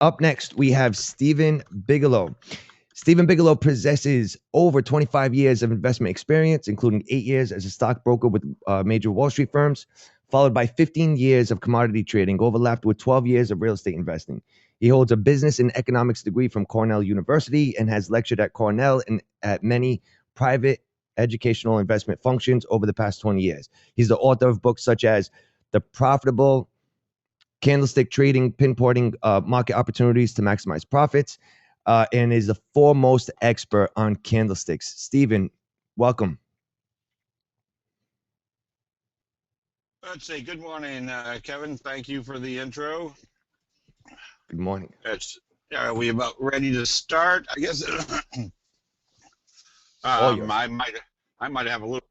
Up next, we have Stephen Bigelow. Stephen Bigelow possesses over 25 years of investment experience, including 8 years as a stockbroker with major Wall Street firms, followed by 15 years of commodity trading, overlapped with 12 years of real estate investing. He holds a business and economics degree from Cornell University and has lectured at Cornell and at many private educational investment functions over the past 20 years. He's the author of books such as The Profitable Candlestick Trading, Pinpointing Market Opportunities to Maximize Profits, and is the foremost expert on candlesticks. Stephen, welcome. Let's say good morning, Kevin. Thank you for the intro. Good morning. Are we about ready to start? I guess I might have a little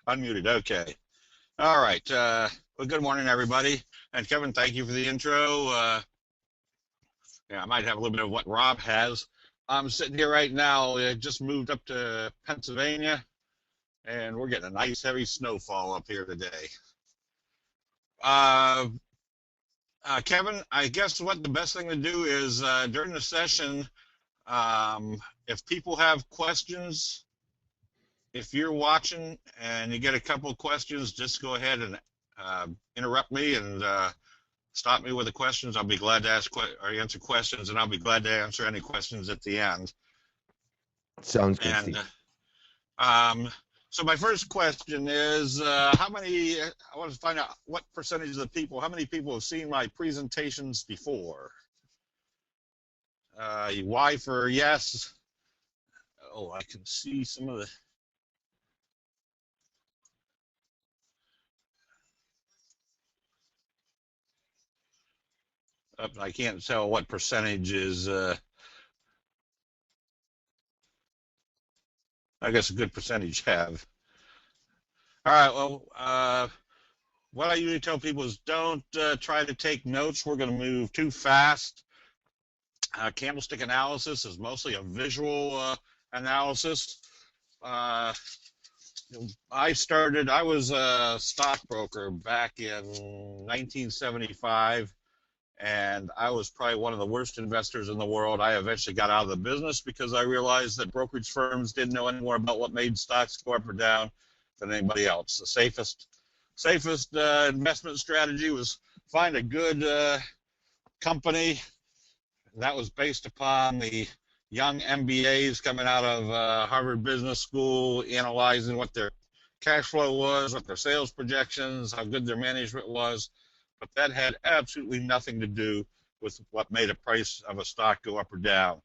unmuted. Okay. All right. Well, good morning, everybody. And Kevin, thank you for the intro. I might have a little bit of what Rob has. I'm sitting here right now. I just moved up to Pennsylvania, and we're getting a nice heavy snowfall up here today. Kevin, I guess what the best thing to do is during the session, if people have questions, if you're watching and you get a couple of questions, just go ahead and interrupt me and stop me with the questions. I'll be glad to answer questions, and I'll be glad to answer any questions at the end. Sounds good, Steve. So my first question is, I want to find out what percentage of the people, how many people have seen my presentations before? Y for yes. Oh, I can see some of the... I can't tell what percentage is... I guess a good percentage have. All right, well, what I usually tell people is don't try to take notes. We're going to move too fast. Candlestick analysis is mostly a visual analysis. I was a stockbroker back in 1975. And I was probably one of the worst investors in the world. I eventually got out of the business because I realized that brokerage firms didn't know any more about what made stocks go up or down than anybody else. The safest investment strategy was find a good company. That was based upon the young MBAs coming out of Harvard Business School, analyzing what their cash flow was, what their sales projections, how good their management was. But that had absolutely nothing to do with what made a price of a stock go up or down.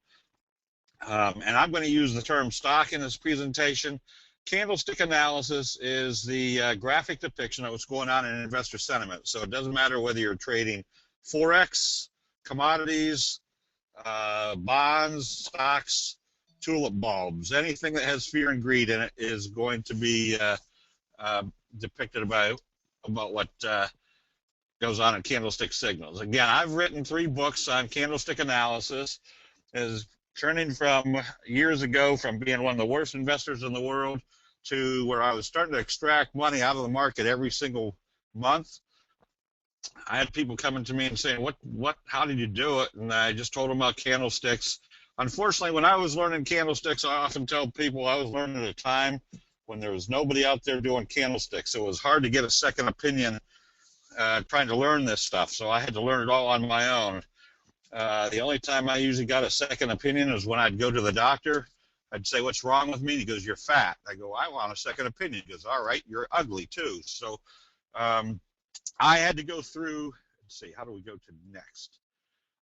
And I'm going to use the term stock in this presentation. Candlestick analysis is the graphic depiction of what's going on in investor sentiment. So it doesn't matter whether you're trading Forex, commodities, bonds, stocks, tulip bulbs. Anything that has fear and greed in it is going to be depicted about what goes on in candlestick signals. Again, I've written 3 books on candlestick analysis, is turning from years ago from being one of the worst investors in the world to where I was starting to extract money out of the market every single month. I had people coming to me and saying, how did you do it? And I just told them about candlesticks. Unfortunately, when I was learning candlesticks, I often tell people I was learning at a time when there was nobody out there doing candlesticks. So it was hard to get a second opinion trying to learn this stuff, so I had to learn it all on my own. The only time I usually got a second opinion is when I'd go to the doctor. I'd say, what's wrong with me? He goes, you're fat. I go, I want a second opinion. He goes, all right, you're ugly too. So I had to go through, let's see, how do we go to next?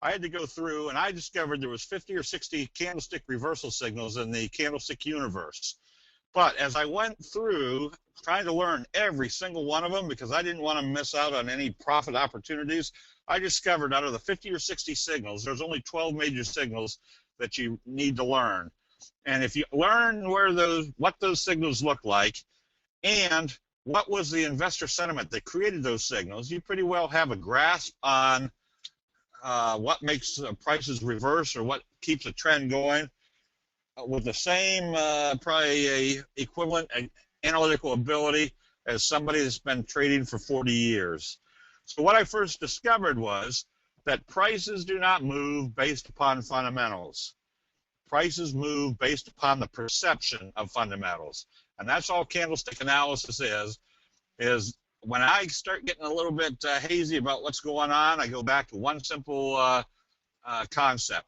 I had to go through, and I discovered there was 50 or 60 candlestick reversal signals in the candlestick universe. But as I went through trying to learn every single one of them because I didn't want to miss out on any profit opportunities, I discovered out of the 50 or 60 signals, there's only 12 major signals that you need to learn. And if you learn what those signals look like and what was the investor sentiment that created those signals, you pretty well have a grasp on what makes prices reverse or what keeps a trend going. With the same probably equivalent analytical ability, as somebody that's been trading for 40 years. So what I first discovered was that prices do not move based upon fundamentals. Prices move based upon the perception of fundamentals. And that's all candlestick analysis is when I start getting a little bit hazy about what's going on, I go back to one simple concept,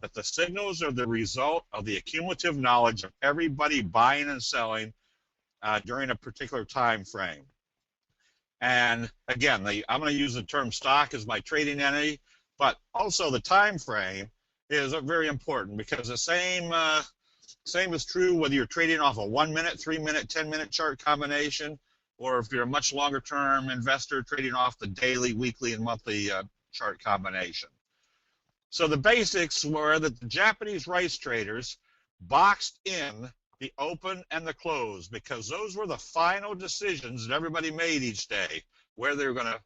that the signals are the result of the accumulative knowledge of everybody buying and selling during a particular time frame. And again, I'm going to use the term stock as my trading entity, but also the time frame is very important, because the same is true whether you're trading off a 1 minute, 3 minute, 10-minute chart combination, or if you're a much longer term investor trading off the daily, weekly, and monthly chart combination. So the basics were that the Japanese rice traders boxed in the open and the close, because those were the final decisions that everybody made each day, where they were going to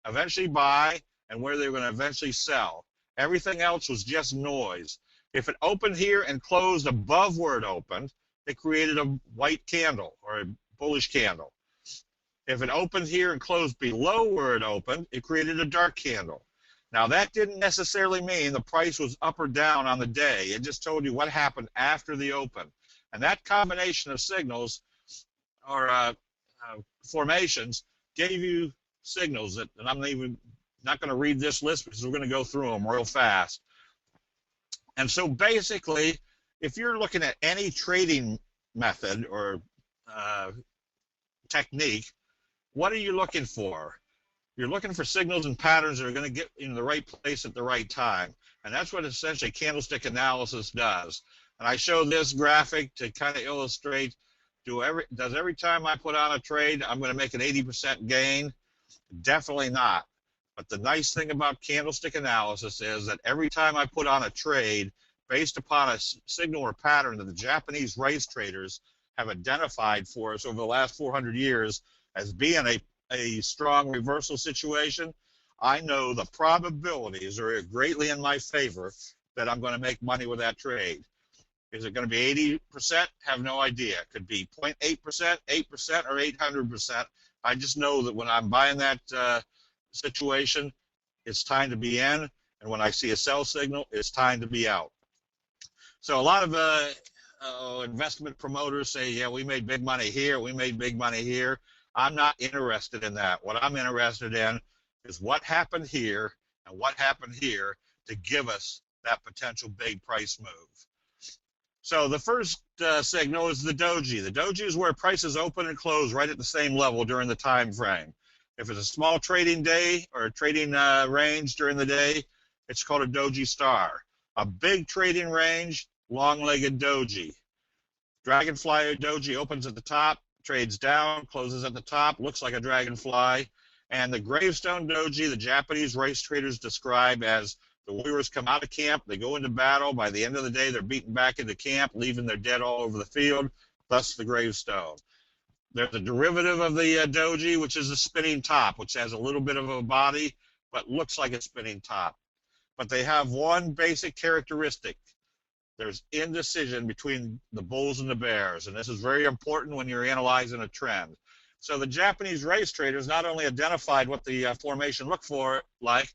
eventually buy and where they were going to eventually sell. Everything else was just noise. If it opened here and closed above where it opened, it created a white candle or a bullish candle. If it opened here and closed below where it opened, it created a dark candle. Now, that didn't necessarily mean the price was up or down on the day. It just told you what happened after the open. And that combination of signals or formations gave you signals that, and I'm not going to read this list because we're going to go through them real fast. And so basically, if you're looking at any trading method or technique, what are you looking for? You're looking for signals and patterns that are going to get in the right place at the right time. And that's what essentially candlestick analysis does. And I show this graphic to kind of illustrate, does every time I put on a trade, I'm going to make an 80% gain? Definitely not. But the nice thing about candlestick analysis is that every time I put on a trade based upon a signal or pattern that the Japanese rice traders have identified for us over the last 400 years as being a strong reversal situation, I know the probabilities are greatly in my favor that I'm going to make money with that trade. Is it going to be 80%? Have no idea. It could be 0.8%, 8%, or 800%. I just know that when I'm buying that situation, it's time to be in, and when I see a sell signal, it's time to be out. So a lot of investment promoters say, yeah, we made big money here, we made big money here. I'm not interested in that. What I'm interested in is what happened here and what happened here to give us that potential big price move. So the first signal is the doji. The doji is where prices open and close right at the same level during the time frame. If it's a small trading day or a trading range during the day, it's called a doji star. A big trading range, long-legged doji. Dragonfly doji opens at the top, trades down, closes at the top, looks like a dragonfly. And the gravestone doji, the Japanese rice traders describe as the warriors come out of camp, they go into battle. By the end of the day, they're beaten back into camp, leaving their dead all over the field, thus the gravestone. There's a derivative of the doji, which is a spinning top, which has a little bit of a body, but looks like a spinning top. But they have one basic characteristic. There's indecision between the bulls and the bears, and this is very important when you're analyzing a trend. So the Japanese rice traders not only identified what the formation looked for like,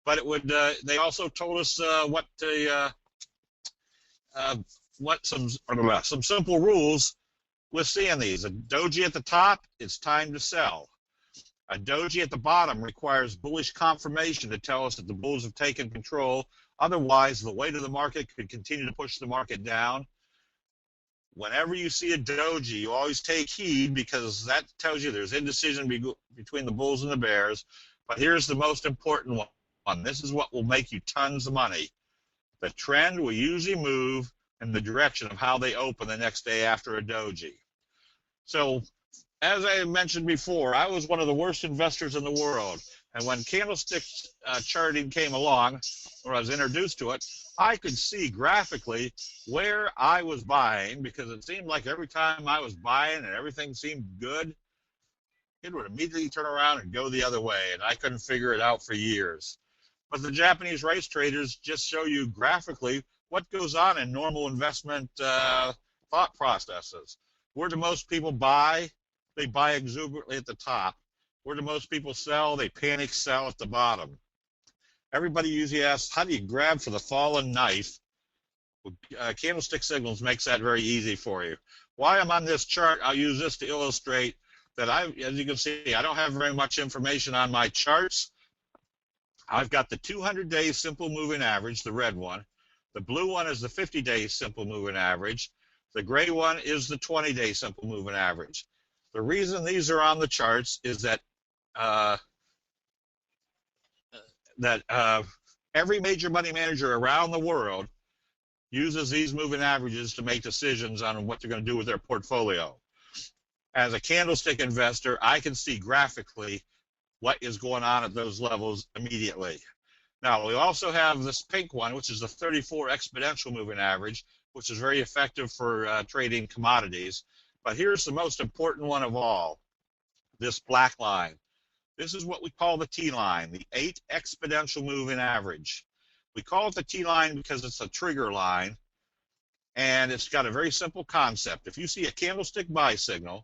but it would. They also told us some simple rules with seeing these. A doji at the top, it's time to sell. A doji at the bottom requires bullish confirmation to tell us that the bulls have taken control. Otherwise, the weight of the market could continue to push the market down. Whenever you see a doji, you always take heed, because that tells you there's indecision between the bulls and the bears. But here's the most important one. This is what will make you tons of money. The trend will usually move in the direction of how they open the next day after a doji. So, as I mentioned before, I was one of the worst investors in the world. And when candlestick charting came along, or I was introduced to it, I could see graphically where I was buying, because it seemed like every time I was buying and everything seemed good, it would immediately turn around and go the other way, and I couldn't figure it out for years. But the Japanese rice traders just show you graphically what goes on in normal investment thought processes. Where do most people buy? they buy exuberantly at the top. Where do most people sell? They panic sell at the bottom. Everybody usually asks, how do you grab for the fallen knife? Candlestick signals makes that very easy for you. Why I'm on this chart, I'll use this to illustrate that as you can see, I don't have very much information on my charts. I've got the 200-day simple moving average, the red one. The blue one is the 50-day simple moving average. The gray one is the 20-day simple moving average. The reason these are on the charts is that every major money manager around the world uses these moving averages to make decisions on what they're going to do with their portfolio. As a candlestick investor, I can see graphically what is going on at those levels immediately. Now, we also have this pink one, which is the 34 exponential moving average, which is very effective for trading commodities. But here's the most important one of all, this black line. This is what we call the T-line, the 8 exponential moving average. We call it the T-line because it's a trigger line, and it's got a very simple concept. If you see a candlestick buy signal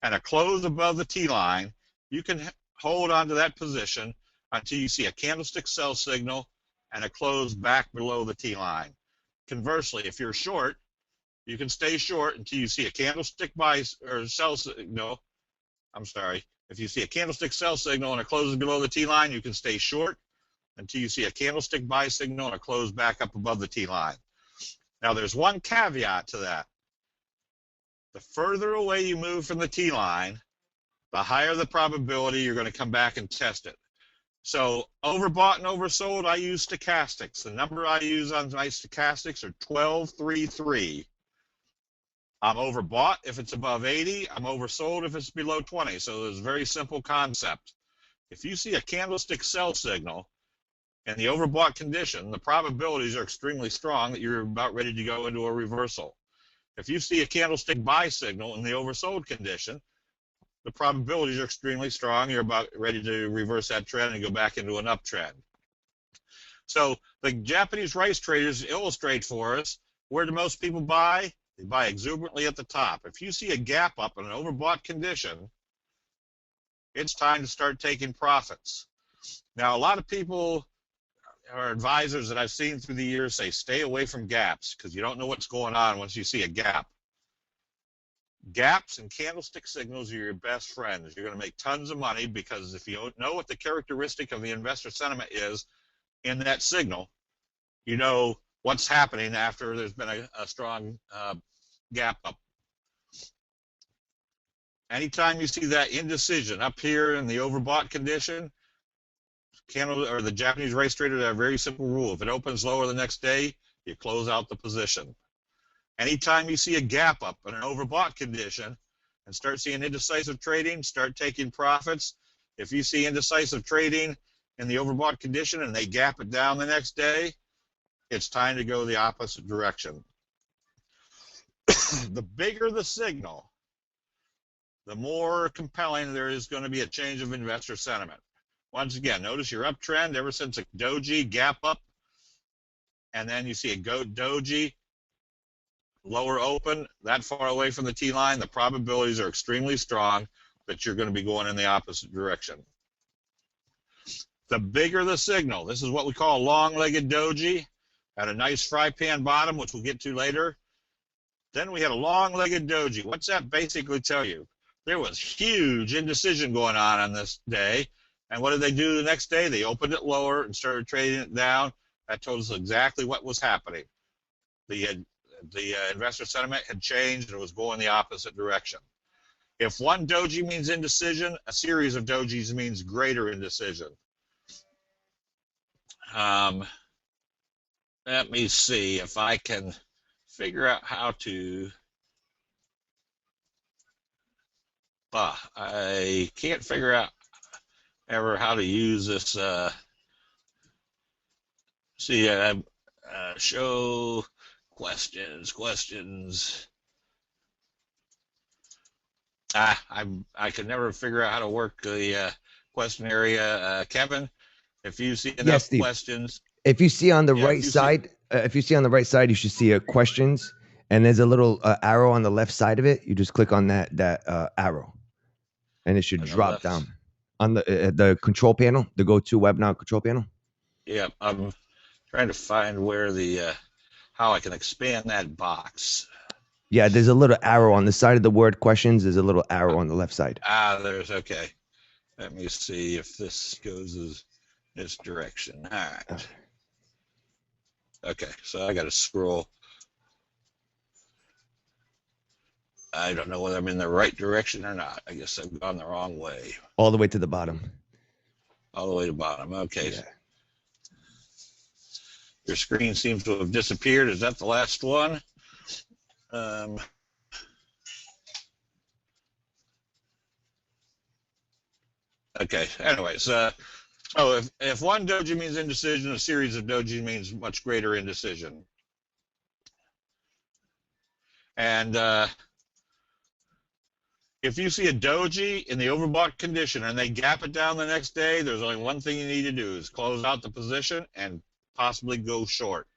and a close above the T-line, you can hold on to that position until you see a candlestick sell signal and a close back below the T-line. Conversely, if you're short, you can stay short until you see a candlestick buy or sell signal. If you see a candlestick sell signal and it closes below the T-line, you can stay short until you see a candlestick buy signal and a close back up above the T-line. Now, there's one caveat to that. The further away you move from the T-line, the higher the probability you're going to come back and test it. So overbought and oversold, I use stochastics. The number I use on my stochastics are 12, 3, 3. I'm overbought if it's above 80. I'm oversold if it's below 20. So there's a very simple concept. If you see a candlestick sell signal in the overbought condition, the probabilities are extremely strong that you're about ready to go into a reversal. If you see a candlestick buy signal in the oversold condition, the probabilities are extremely strong. You're about ready to reverse that trend and go back into an uptrend. So the Japanese rice traders illustrate for us, where do most people buy? They buy exuberantly at the top. If you see a gap up in an overbought condition, it's time to start taking profits. Now, a lot of people or advisors that I've seen through the years say stay away from gaps because you don't know what's going on once you see a gap. Gaps and candlestick signals are your best friends. You're going to make tons of money because if you don't know what the characteristic of the investor sentiment is in that signal, you know what's happening after there's been a strong gap up. Anytime you see that indecision up here in the overbought condition, the Japanese rice traders have a very simple rule. If it opens lower the next day, you close out the position. Anytime you see a gap up in an overbought condition and start seeing indecisive trading, start taking profits. If you see indecisive trading in the overbought condition and they gap it down the next day, it's time to go the opposite direction. The bigger the signal, the more compelling there is going to be a change of investor sentiment. Once again, notice your uptrend ever since a doji gap up, and then you see a doji lower open, that far away from the T-line, the probabilities are extremely strong that you're going to be going in the opposite direction. The bigger the signal, this is what we call a long-legged doji, had a nice fry pan bottom, which we'll get to later. Then we had a long-legged doji. What's that basically tell you? There was huge indecision going on this day, and what did they do the next day? They opened it lower and started trading it down. That told us exactly what was happening. The investor sentiment had changed and it was going the opposite direction. If one doji means indecision, a series of dojis means greater indecision. Let me see if I can figure out how to. I can't figure out ever how to use this. Show questions. I could never figure out how to work the question area. Kevin, if you see enough questions. If you see on the right side, you should see questions, and there's a little arrow on the left side of it. You just click on that arrow. And it should on the drop left. down on the control panel, the go-to web now control panel. Yeah, I'm trying to find where the how I can expand that box. Yeah, there's a little arrow on the side of the word questions. There's a little arrow on the left side. There's okay. Let me see if this goes this direction. All right. Okay, so I got to scroll. I don't know whether I'm in the right direction or not. I guess I've gone the wrong way. All the way to the bottom. All the way to bottom. Okay. Yeah. Your screen seems to have disappeared. Is that the last one? Okay. Anyways, if one doji means indecision, a series of doji means much greater indecision. And if you see a doji in the overbought condition and they gap it down the next day, there's only one thing you need to do is close out the position and possibly go short.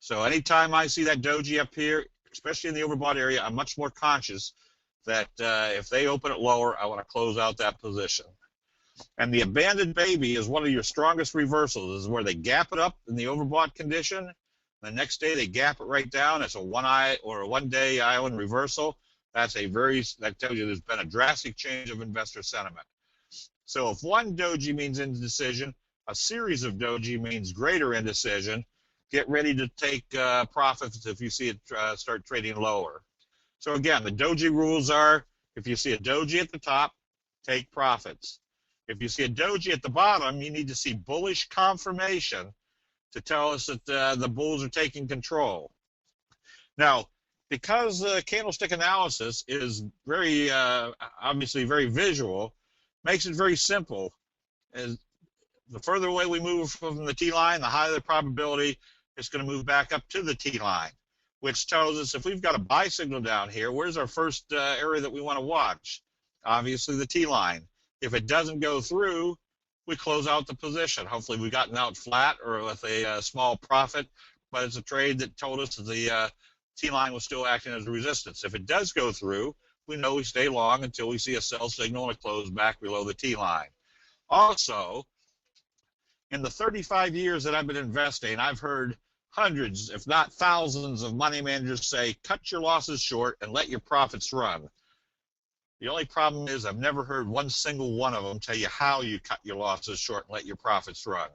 So anytime I see that doji up here, especially in the overbought area, I'm much more conscious that if they open it lower, I want to close out that position. And the abandoned baby is one of your strongest reversals. This is where they gap it up in the overbought condition. The next day they gap it right down. It's a one-day island reversal. That tells you there's been a drastic change of investor sentiment. So if one doji means indecision, a series of doji means greater indecision. Get ready to take profits if you see it start trading lower. So again, the doji rules are: if you see a doji at the top, take profits. If you see a doji at the bottom, you need to see bullish confirmation to tell us that the bulls are taking control. Now, because candlestick analysis is very obviously very visual, makes it very simple. As the further away we move from the T line, the higher the probability it's going to move back up to the T line, which tells us if we've got a buy signal down here, where's our first area that we want to watch? Obviously the T line. If it doesn't go through, we close out the position. Hopefully we've gotten out flat or with a small profit, but it's a trade that told us that the T-line was still acting as a resistance. If it does go through, we know we stay long until we see a sell signal and a close back below the T-line. Also, in the 35 years that I've been investing, I've heard hundreds, if not thousands, of money managers say, cut your losses short and let your profits run. The only problem is I've never heard one single one of them tell you how you cut your losses short and let your profits run.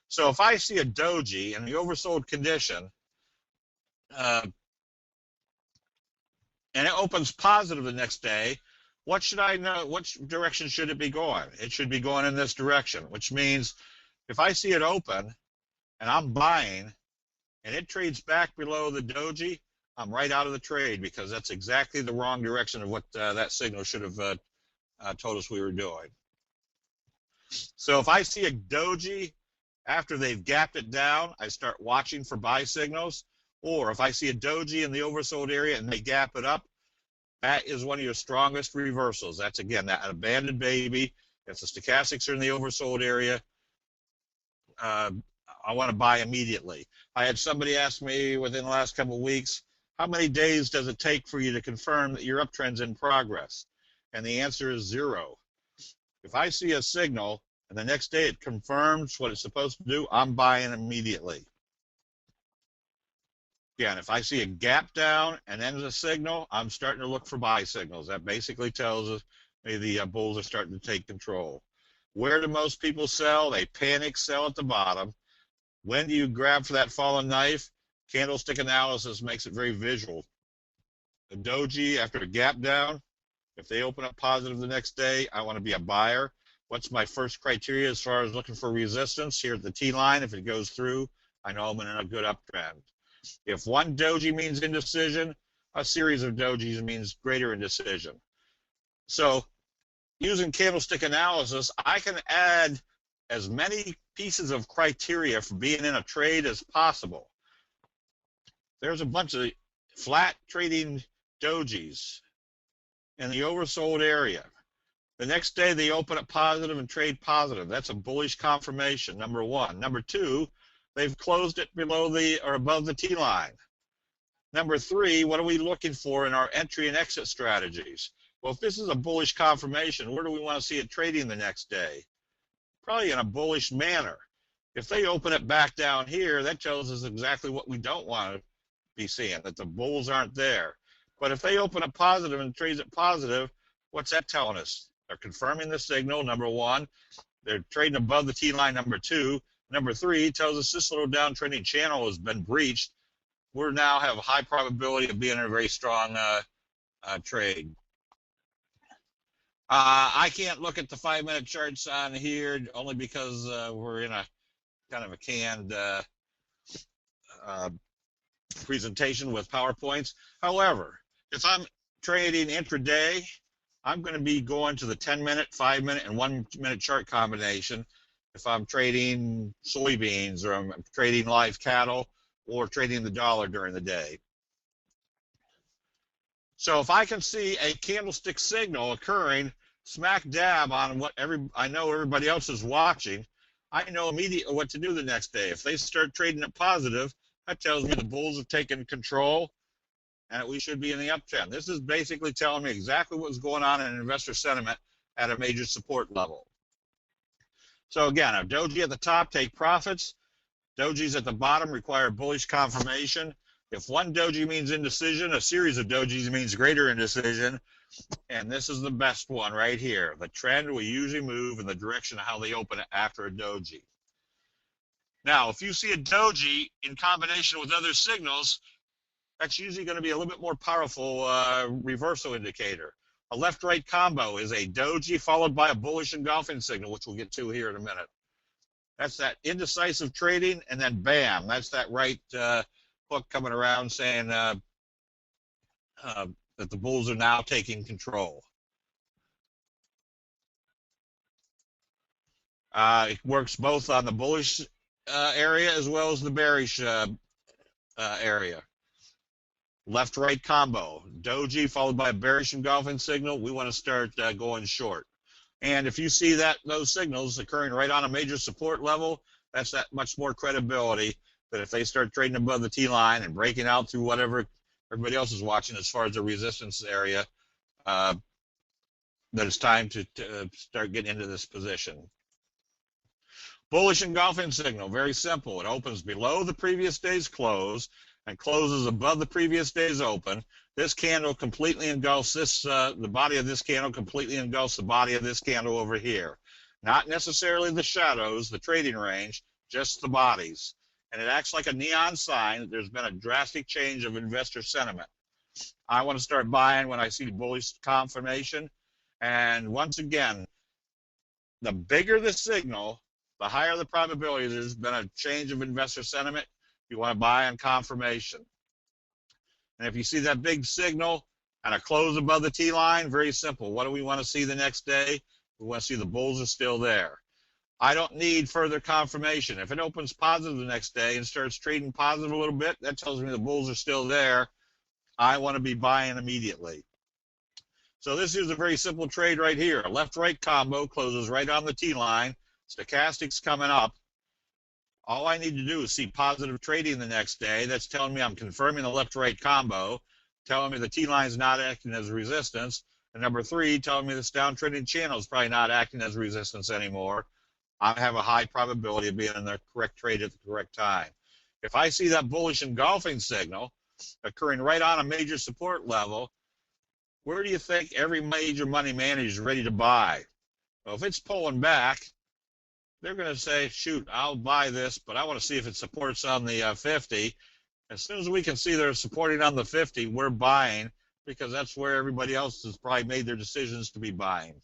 So if I see a doji in the oversold condition, and it opens positive the next day, what should I know? Which direction should it be going? It should be going in this direction, which means if I see it open and I'm buying and it trades back below the doji, I'm right out of the trade because that's exactly the wrong direction of what that signal should have told us we were doing. So if I see a doji after they've gapped it down, I start watching for buy signals. Or if I see a doji in the oversold area and they gap it up, that is one of your strongest reversals. That's, again, that abandoned baby. If the stochastics are in the oversold area, I want to buy immediately. I had somebody ask me within the last couple of weeks, how many days does it take for you to confirm that your uptrend's in progress? And the answer is 0. If I see a signal and the next day it confirms what it's supposed to do, I'm buying immediately. Again, if I see a gap down and then a signal, I'm starting to look for buy signals. That basically tells us maybe the bulls are starting to take control. Where do most people sell? They panic sell at the bottom. When do you grab for that fallen knife? Candlestick analysis makes it very visual. The doji, after a gap down, if they open up positive the next day, I want to be a buyer. What's my first criteria as far as looking for resistance? Here at the T line, if it goes through, I know I'm in a good uptrend. If one doji means indecision, a series of dojis means greater indecision. So using candlestick analysis, I can add as many pieces of criteria for being in a trade as possible. There's a bunch of flat trading dojis in the oversold area. The next day they open up positive and trade positive. That's a bullish confirmation, number one. Number two, they've closed it below the or above the T line. Number three, what are we looking for in our entry and exit strategies? Well, if this is a bullish confirmation, where do we want to see it trading the next day? Probably in a bullish manner. If they open it back down here, that tells us exactly what we don't want to be seeing, that the bulls aren't there. But if they open it positive and trades it positive, what's that telling us? They're confirming the signal, number one. They're trading above the T line, number two. Number three tells us this little downtrending channel has been breached. We now have a high probability of being in a very strong trade. I can't look at the 5-minute charts on here only because we're in a kind of a canned presentation with PowerPoints. However, if I'm trading intraday, I'm going to be going to the 10-minute, 5-minute, and 1-minute chart combination if I'm trading soybeans or I'm trading live cattle or trading the dollar during the day. So if I can see a candlestick signal occurring smack dab on what I know everybody else is watching, I know immediately what to do the next day. If they start trading it positive, that tells me the bulls have taken control and we should be in the uptrend. This is basically telling me exactly what's going on in investor sentiment at a major support level. So again, a doji at the top, take profits. Dojis at the bottom require bullish confirmation. If one doji means indecision, a series of dojis means greater indecision. And this is the best one right here. The trend will usually move in the direction of how they open it after a doji. Now, if you see a doji in combination with other signals, that's usually going to be a little bit more powerful reversal indicator. A left-right combo is a doji followed by a bullish engulfing signal, which we'll get to here in a minute. That's that indecisive trading, and then bam, that's that right hook coming around saying that the bulls are now taking control. It works both on the bullish area as well as the bearish area. Left-right combo, doji followed by a bearish engulfing signal. We want to start going short. And if you see those signals occurring right on a major support level, that's that much more credibility that if they start trading above the T line and breaking out through whatever everybody else is watching as far as the resistance area, that it's time to start getting into this position. Bullish engulfing signal, very simple. It opens below the previous day's close and closes above the previous day's open. This candle completely engulfs this, the body of this candle completely engulfs the body of this candle over here. Not necessarily the shadows, the trading range, just the bodies. And it acts like a neon sign that there's been a drastic change of investor sentiment. I want to start buying when I see the bullish confirmation. And once again, the bigger the signal, the higher the probability there's been a change of investor sentiment. You want to buy on confirmation. And if you see that big signal and a close above the T line, very simple. What do we want to see the next day? We want to see the bulls are still there. I don't need further confirmation. If it opens positive the next day and starts trading positive a little bit, that tells me the bulls are still there. I want to be buying immediately. So this is a very simple trade right here. A left-right combo closes right on the T line. Stochastics coming up. All I need to do is see positive trading the next day. That's telling me I'm confirming the left-right combo, telling me the T-line is not acting as resistance. And number three, telling me this downtrending channel is probably not acting as resistance anymore. I have a high probability of being in the correct trade at the correct time. If I see that bullish engulfing signal occurring right on a major support level, where do you think every major money manager is ready to buy? Well, if it's pulling back, they're going to say, shoot, I'll buy this, but I want to see if it supports on the 50. As soon as we can see they're supporting on the 50, we're buying because that's where everybody else has probably made their decisions to be buying.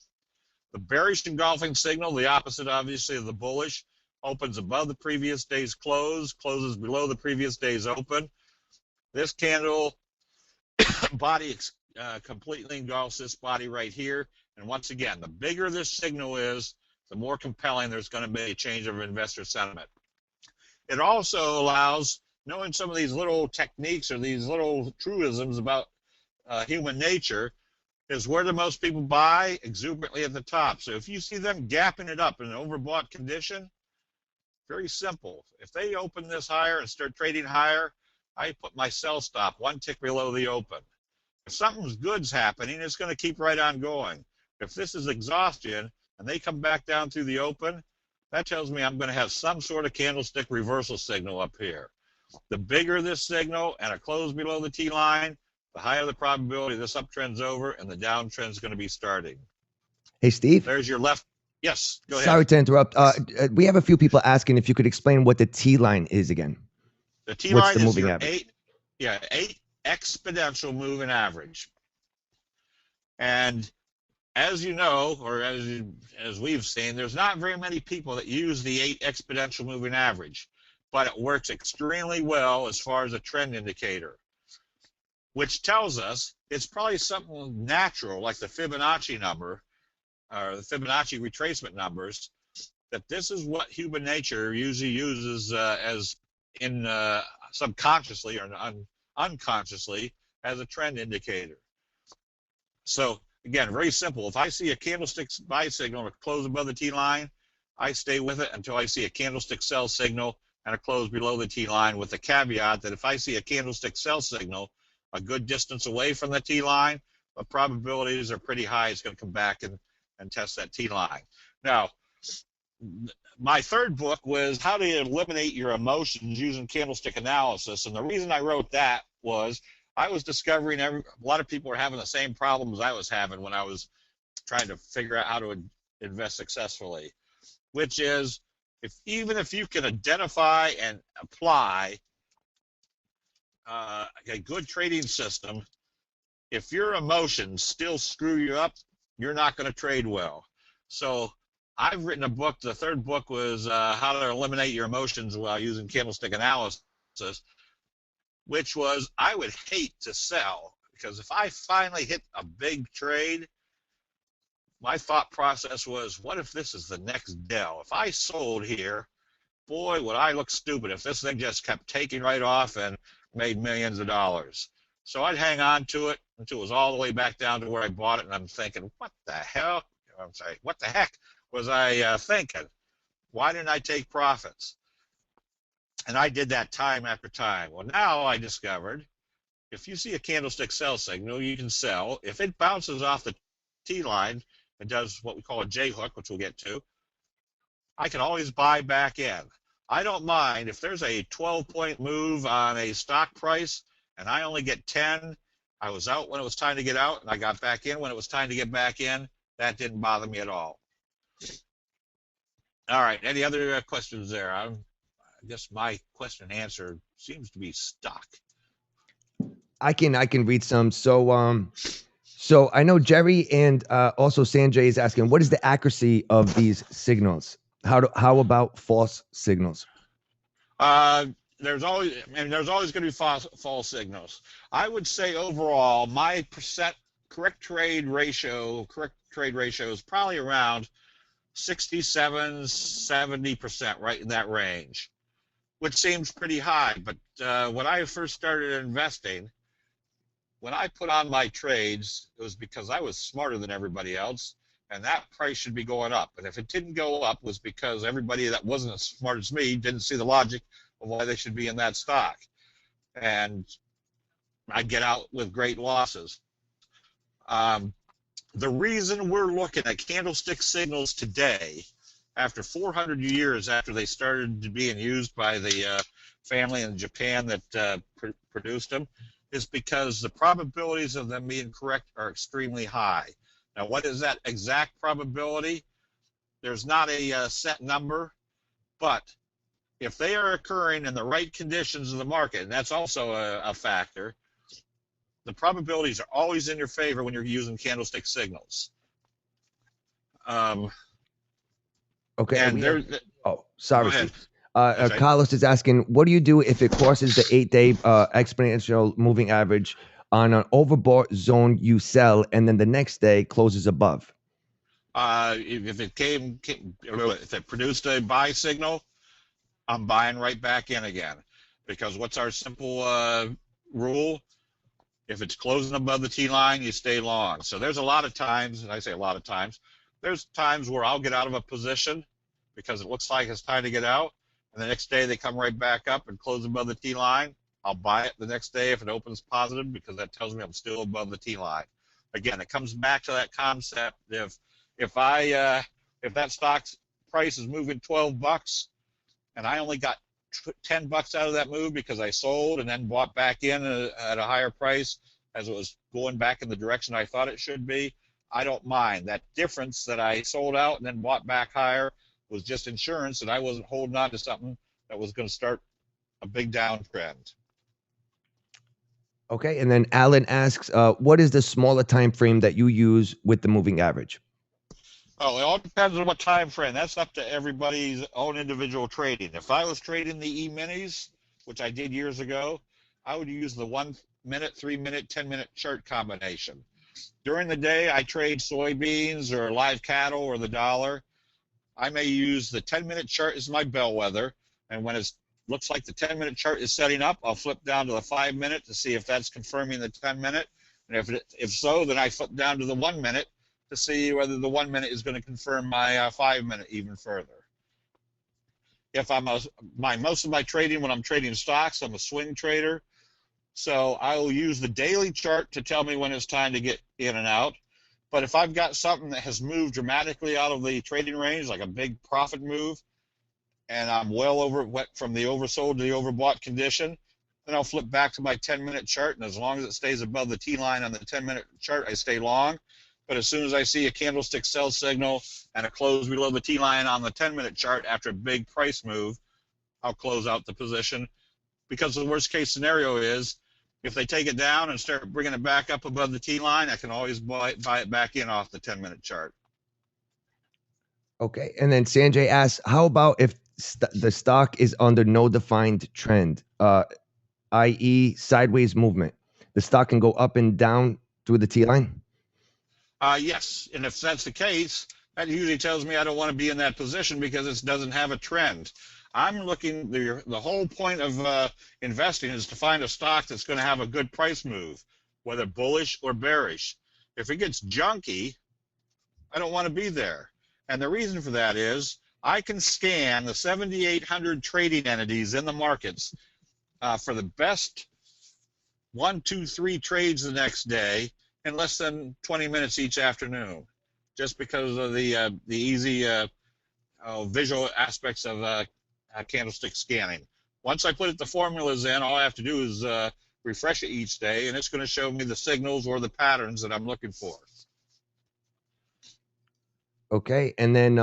The bearish engulfing signal, the opposite obviously of the bullish, opens above the previous day's close, closes below the previous day's open. This candle body completely engulfs this body right here. And once again, the bigger this signal is, the more compelling there's going to be a change of investor sentiment. It also allows, knowing some of these little techniques or these little truisms about human nature, is where do most people buy? Exuberantly at the top. So if you see them gapping it up in an overbought condition, very simple. If they open this higher and start trading higher, I put my sell stop one tick below the open. If something's good's happening, it's going to keep right on going. If this is exhaustion and they come back down through the open, that tells me I'm going to have some sort of candlestick reversal signal up here. The bigger this signal and a close below the T line, the higher the probability this uptrend's over and the downtrend's going to be starting. Hey, Steve. There's your left. Yes, go ahead. Sorry to interrupt. We have a few people asking if you could explain what the T line is again. The T What's line the is moving your average? eight exponential moving average. And as you know, or as we've seen, there's not very many people that use the 8 exponential moving average, but it works extremely well as far as a trend indicator, which tells us it's probably something natural like the Fibonacci number or the Fibonacci retracement numbers, that this is what human nature usually uses as in subconsciously or unconsciously as a trend indicator. So again, very simple. If I see a candlestick buy signal or close above the T line, I stay with it until I see a candlestick sell signal and a close below the T line, with the caveat that if I see a candlestick sell signal a good distance away from the T line, the probabilities are pretty high it's going to come back and test that T line. Now, my third book was How to Eliminate Your Emotions Using Candlestick Analysis, and the reason I wrote that was I was discovering a lot of people were having the same problems I was having when I was trying to figure out how to invest successfully, which is even if you can identify and apply a good trading system, if your emotions still screw you up, you're not going to trade well. So I've written a book. The third book was How to Eliminate Your Emotions While Using Candlestick Analysis, which was I would hate to sell, because if I finally hit a big trade, my thought process was, what if this is the next Dell? If I sold here, boy, would I look stupid if this thing just kept taking right off and made millions of dollars. So I'd hang on to it until it was all the way back down to where I bought it, and I'm thinking, what the hell? I'm sorry, what the heck was I thinking? Why didn't I take profits? And I did that time after time. Well, now I discovered if you see a candlestick sell signal, you can sell. If it bounces off the T line and does what we call a J hook, which we'll get to, I can always buy back in. I don't mind if there's a 12-point move on a stock price and I only get 10. I was out when it was time to get out, and I got back in when it was time to get back in. That didn't bother me at all. All right, any other questions there? I guess my question and answer seems to be stuck. I can read some. So I know Jerry and also Sanjay is asking, what is the accuracy of these signals? How about false signals? There's always going to be false signals. I would say overall, my correct trade ratio is probably around 67, 70%, right in that range, which seems pretty high. But when I first started investing, when I put on my trades, it was because I was smarter than everybody else, and that price should be going up. And if it didn't go up, it was because everybody that wasn't as smart as me didn't see the logic of why they should be in that stock. And I'd get out with great losses. The reason we're looking at candlestick signals today, after 400 years after they started being used by the family in Japan that produced them, is because the probabilities of them being correct are extremely high. Now, what is that exact probability? There's not a set number, but if they are occurring in the right conditions of the market, and that's also a factor, the probabilities are always in your favor when you're using candlestick signals. Okay. And sorry, Steve. Carlos is asking, what do you do if it crosses the 8-day exponential moving average on an overbought zone you sell, and then the next day closes above? If it produced a buy signal, I'm buying right back in again, because what's our simple rule? If it's closing above the T line, you stay long. So there's a lot of times, and I say a lot of times, there's times where I'll get out of a position because it looks like it's time to get out, and the next day they come right back up and close above the T line. I'll buy it the next day if it opens positive because that tells me I'm still above the T line. Again, it comes back to that concept. If that stock's price is moving $12 and I only got $10 out of that move because I sold and then bought back in at a higher price as it was going back in the direction I thought it should be, I don't mind. That difference that I sold out and then bought back higher was just insurance, and I wasn't holding on to something that was going to start a big downtrend. Okay, and then Alan asks, what is the smaller time frame that you use with the moving average? Oh, it all depends on what time frame. That's up to everybody's own individual trading. If I was trading the E-minis, which I did years ago, I would use the 1 minute, 3 minute, 10-minute chart combination. During the day, I trade soybeans or live cattle or the dollar. I may use the 10-minute chart as my bellwether, and when it looks like the 10-minute chart is setting up, I'll flip down to the 5-minute to see if that's confirming the 10-minute, and if so, then I flip down to the 1 minute to see whether the 1 minute is going to confirm my 5-minute even further. If most of my trading, when I'm trading stocks, I'm a swing trader, so I will use the daily chart to tell me when it's time to get in and out. But if I've got something that has moved dramatically out of the trading range, like a big profit move, and I'm well over from the oversold to the overbought condition, then I'll flip back to my 10-minute chart, and as long as it stays above the T line on the 10-minute chart, I stay long. But as soon as I see a candlestick sell signal and a close below the T line on the 10-minute chart after a big price move, I'll close out the position, because the worst case scenario is if they take it down and start bringing it back up above the T line, I can always buy it back in off the 10-minute chart. Okay, and then Sanjay asks, how about if the stock is under no defined trend, i.e. sideways movement? The stock can go up and down through the T line? Yes, and if that's the case, that usually tells me I don't want to be in that position because it doesn't have a trend. I'm looking, the whole point of investing is to find a stock that's going to have a good price move, whether bullish or bearish. If it gets junky, I don't want to be there. And the reason for that is I can scan the 7,800 trading entities in the markets for the best 1, 2, 3 trades the next day in less than 20 minutes each afternoon, just because of the easy visual aspects of candlestick scanning. Once I put the formulas in, all I have to do is refresh it each day, and it's going to show me the signals or the patterns that I'm looking for. Okay, and then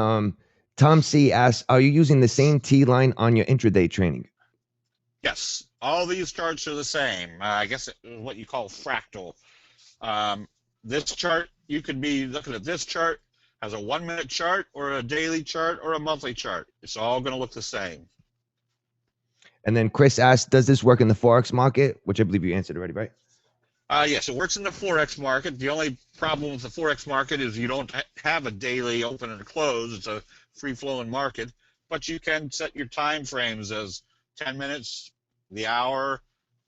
Tom C asks, are you using the same T line on your intraday trading? Yes, all these charts are the same. I guess what you call fractal. This chart, you could be looking at this chart as a 1-minute chart or a daily chart or a monthly chart. It's all going to look the same. And then Chris asks, does this work in the Forex market? Which I believe you answered already, right? Yes, it works in the Forex market. The only problem with the Forex market is you don't have a daily open and close. It's a free-flowing market. But you can set your time frames as 10 minutes, the hour,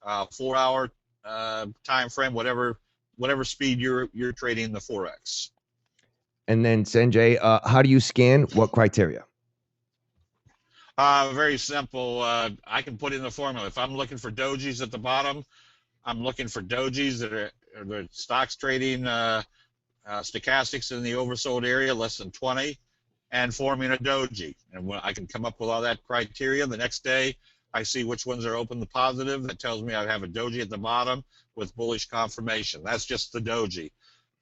4-hour time frame, whatever speed you're trading the Forex. And then Sanjay, how do you scan? What criteria? Very simple. I can put in the formula. If I'm looking for dojis at the bottom, I'm looking for dojis that are the stocks trading stochastics in the oversold area, less than 20, and forming a doji. And when I can come up with all that criteria, the next day I see which ones are open to positive. That tells me I have a doji at the bottom with bullish confirmation. That's just the doji.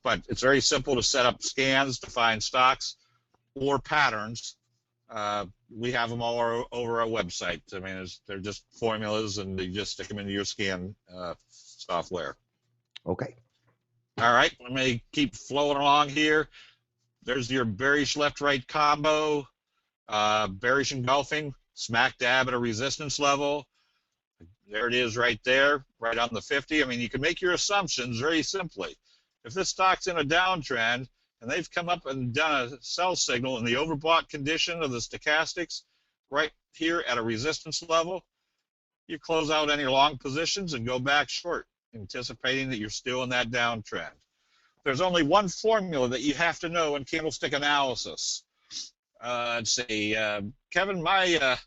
But it's very simple to set up scans to find stocks or patterns. We have them all over our website. I mean, they're just formulas, and you just stick them into your scan software. Okay. All right, let me keep flowing along here. There's your bearish left-right combo, bearish engulfing, smack dab at a resistance level. There it is right there, right on the 50. I mean, you can make your assumptions very simply. If this stock's in a downtrend and they've come up and done a sell signal in the overbought condition of the stochastics right here at a resistance level, you close out any long positions and go back short, anticipating that you're still in that downtrend. There's only one formula that you have to know in candlestick analysis. Let's see, Kevin, my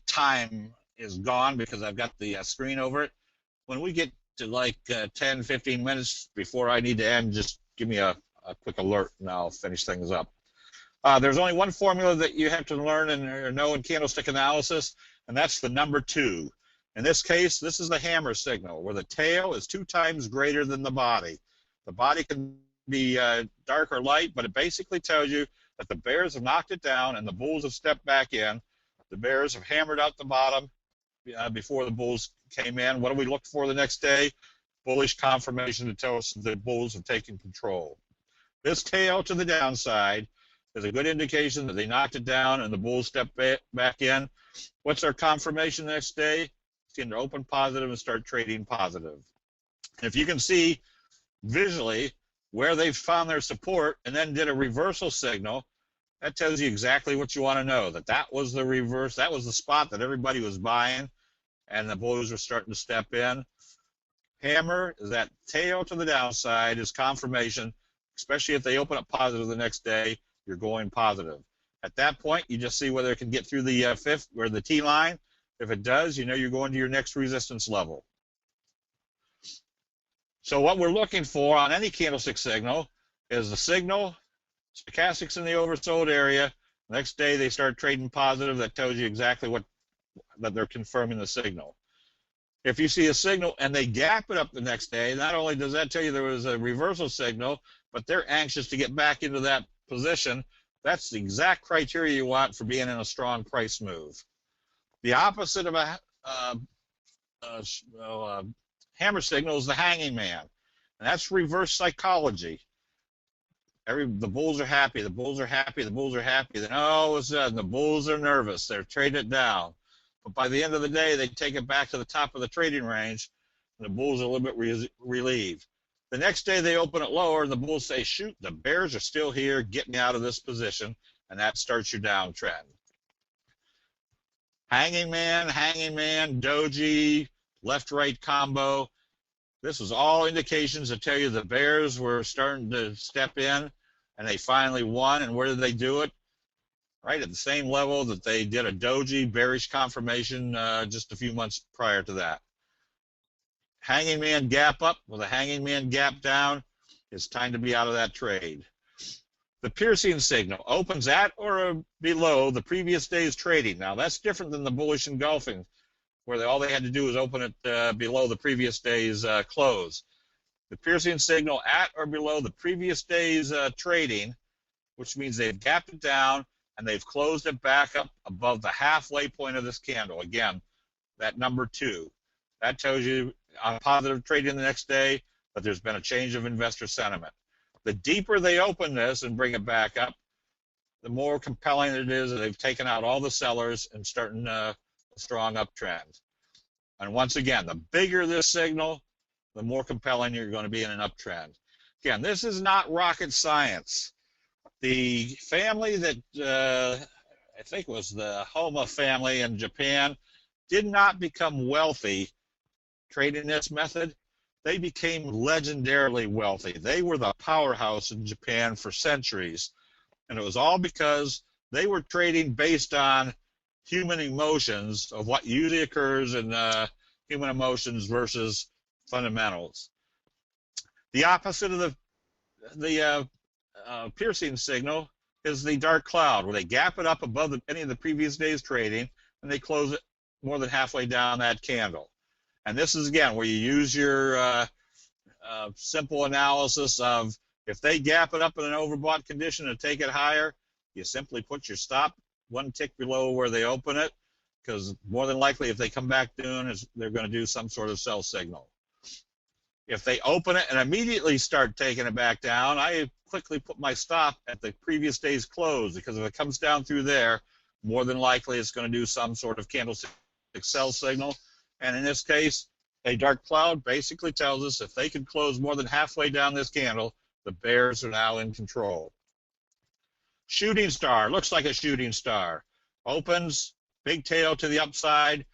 time is gone because I've got the screen over it. When we get to like 10, 15 minutes before I need to end, just give me a quick alert and I'll finish things up. There's only one formula that you have to learn and know in candlestick analysis, and that's the number 2. In this case, this is the hammer signal, where the tail is 2 times greater than the body. The body can be dark or light, but it basically tells you that the bears have knocked it down and the bulls have stepped back in. The bears have hammered out the bottom before the bulls came in. What do we look for the next day? Bullish confirmation to tell us the bulls have taken control. This tail to the downside is a good indication that they knocked it down and the bulls stepped back in. What's our confirmation the next day? It's going to open positive and start trading positive. And if you can see visually where they've found their support and then did a reversal signal, that tells you exactly what you want to know, that that was the reverse, that was the spot that everybody was buying and the bulls were starting to step in. Hammer is that tail to the downside is confirmation, especially if they open up positive the next day, you're going positive. At that point, you just see whether it can get through the fifth or the T line. If it does, you know you're going to your next resistance level. So what we're looking for on any candlestick signal is the signal, stochastics in the oversold area. Next day they start trading positive. That tells you exactly what that they're confirming the signal. If you see a signal and they gap it up the next day, not only does that tell you there was a reversal signal, but they're anxious to get back into that position. That's the exact criteria you want for being in a strong price move. The opposite of a hammer signal is the hanging man, and that's reverse psychology. The bulls are happy, the bulls are happy, the bulls are happy. Then all of a sudden the bulls are nervous. They're trading it down. But by the end of the day, they take it back to the top of the trading range, and the bulls are a little bit relieved. The next day they open it lower, and the bulls say, shoot, the bears are still here, get me out of this position, and that starts your downtrend. Hanging man, doji, left-right combo. This was all indications that tell you the bears were starting to step in, and they finally won. And where did they do it? Right at the same level that they did a doji bearish confirmation just a few months prior to that. Hanging man gap up with a hanging man gap down. It's time to be out of that trade. The piercing signal opens at or below the previous day's trading. Now that's different than the bullish engulfing, where all they had to do was open it below the previous day's close. The piercing signal at or below the previous day's trading, which means they've gapped it down and they've closed it back up above the halfway point of this candle. Again, that number 2. That tells you on positive trading the next day that there's been a change of investor sentiment. The deeper they open this and bring it back up, the more compelling it is that they've taken out all the sellers and starting a strong uptrend. And once again, the bigger this signal, the more compelling you're going to be in an uptrend. Again, this is not rocket science. The family that I think was the Homa family in Japan did not become wealthy trading this method. They became legendarily wealthy. They were the powerhouse in Japan for centuries. And it was all because they were trading based on human emotions of what usually occurs in human emotions versus fundamentals. The opposite of the piercing signal is the dark cloud, where they gap it up above any of the previous day's trading and they close it more than halfway down that candle. And this is, again, where you use your simple analysis of if they gap it up in an overbought condition and take it higher, you simply put your stop one tick below where they open it, because more than likely if they come back down, they're going to do some sort of sell signal. If they open it and immediately start taking it back down, I quickly put my stop at the previous day's close, because if it comes down through there, more than likely it's going to do some sort of candlestick sell signal. And in this case, a dark cloud basically tells us if they can close more than halfway down this candle, the bears are now in control. Shooting star, looks like a shooting star. Opens, big tail to the upside.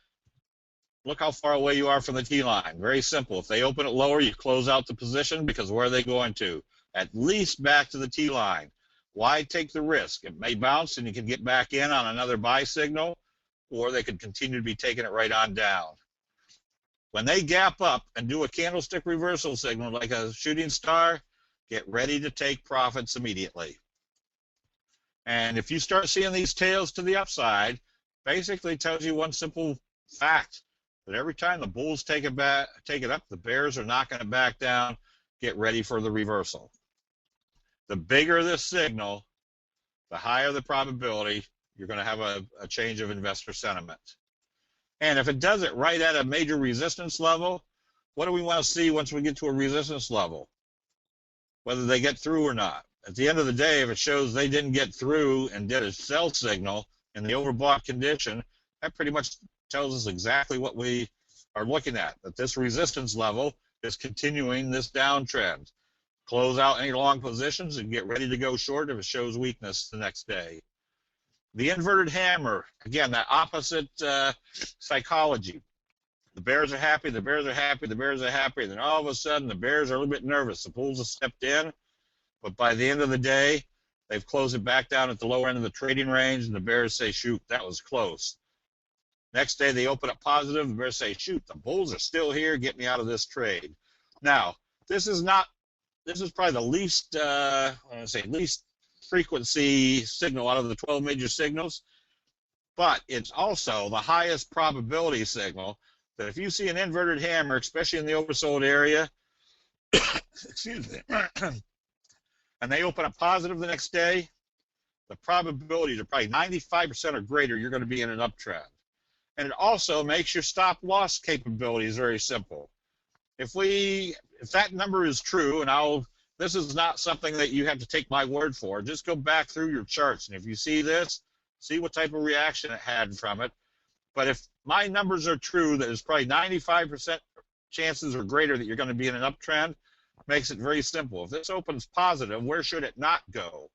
Look how far away you are from the T-line. Very simple. If they open it lower, you close out the position, because where are they going to? At least back to the T-line. Why take the risk? It may bounce and you can get back in on another buy signal, or they could continue to be taking it right on down. When they gap up and do a candlestick reversal signal like a shooting star, get ready to take profits immediately. And if you start seeing these tails to the upside, basically tells you one simple fact, that every time the bulls take it up, the bears are not going to back down. Get ready for the reversal. The bigger this signal, the higher the probability you're going to have a change of investor sentiment. And if it does it right at a major resistance level, what do we want to see once we get to a resistance level? Whether they get through or not. At the end of the day, if it shows they didn't get through and did a sell signal in the overbought condition, that pretty much tells us exactly what we are looking at, that this resistance level is continuing this downtrend. Close out any long positions and get ready to go short if it shows weakness the next day. The inverted hammer, again, that opposite psychology. The bears are happy, the bears are happy, the bears are happy, and then all of a sudden the bears are a little bit nervous. The bulls have stepped in, but by the end of the day, they've closed it back down at the lower end of the trading range, and the bears say, shoot, that was close. Next day they open up positive, the bears say, shoot, the bulls are still here, get me out of this trade. Now, this is probably the least, least frequency signal out of the 12 major signals, but it's also the highest probability signal that if you see an inverted hammer, especially in the oversold area, excuse me, and they open up positive the next day, the probabilities are probably 95% or greater you're going to be in an uptrend. And it also makes your stop loss capabilities very simple. If that number is true, and this is not something that you have to take my word for, just go back through your charts, and if you see this, see what type of reaction it had from it. But if my numbers are true, that is probably 95% chances or greater that you're going to be in an uptrend, makes it very simple. If this opens positive, where should it not go?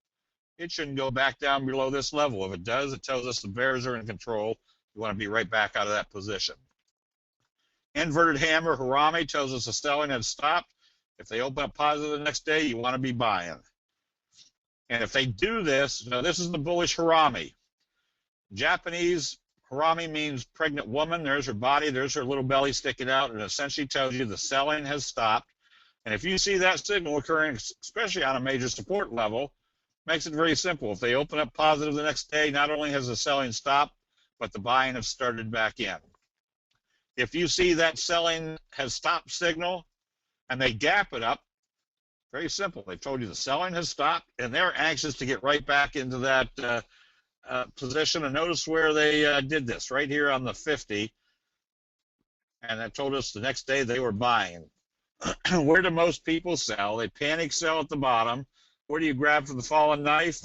It shouldn't go back down below this level. If it does, it tells us the bears are in control. You want to be right back out of that position. Inverted hammer, Harami, tells us the selling has stopped. If they open up positive the next day, you want to be buying. And if they do this, now this is the bullish Harami. Japanese Harami means pregnant woman. There's her body, there's her little belly sticking out, and it essentially tells you the selling has stopped. And if you see that signal occurring, especially on a major support level, makes it very simple. If they open up positive the next day, not only has the selling stopped, but the buying has started back in. If you see that selling has stopped signal and they gap it up, very simple. They've told you the selling has stopped, and they're anxious to get right back into that position. And notice where they did this, right here on the 50. And that told us the next day they were buying. Where do most people sell? They panic sell at the bottom. Where do you grab for the fallen knife?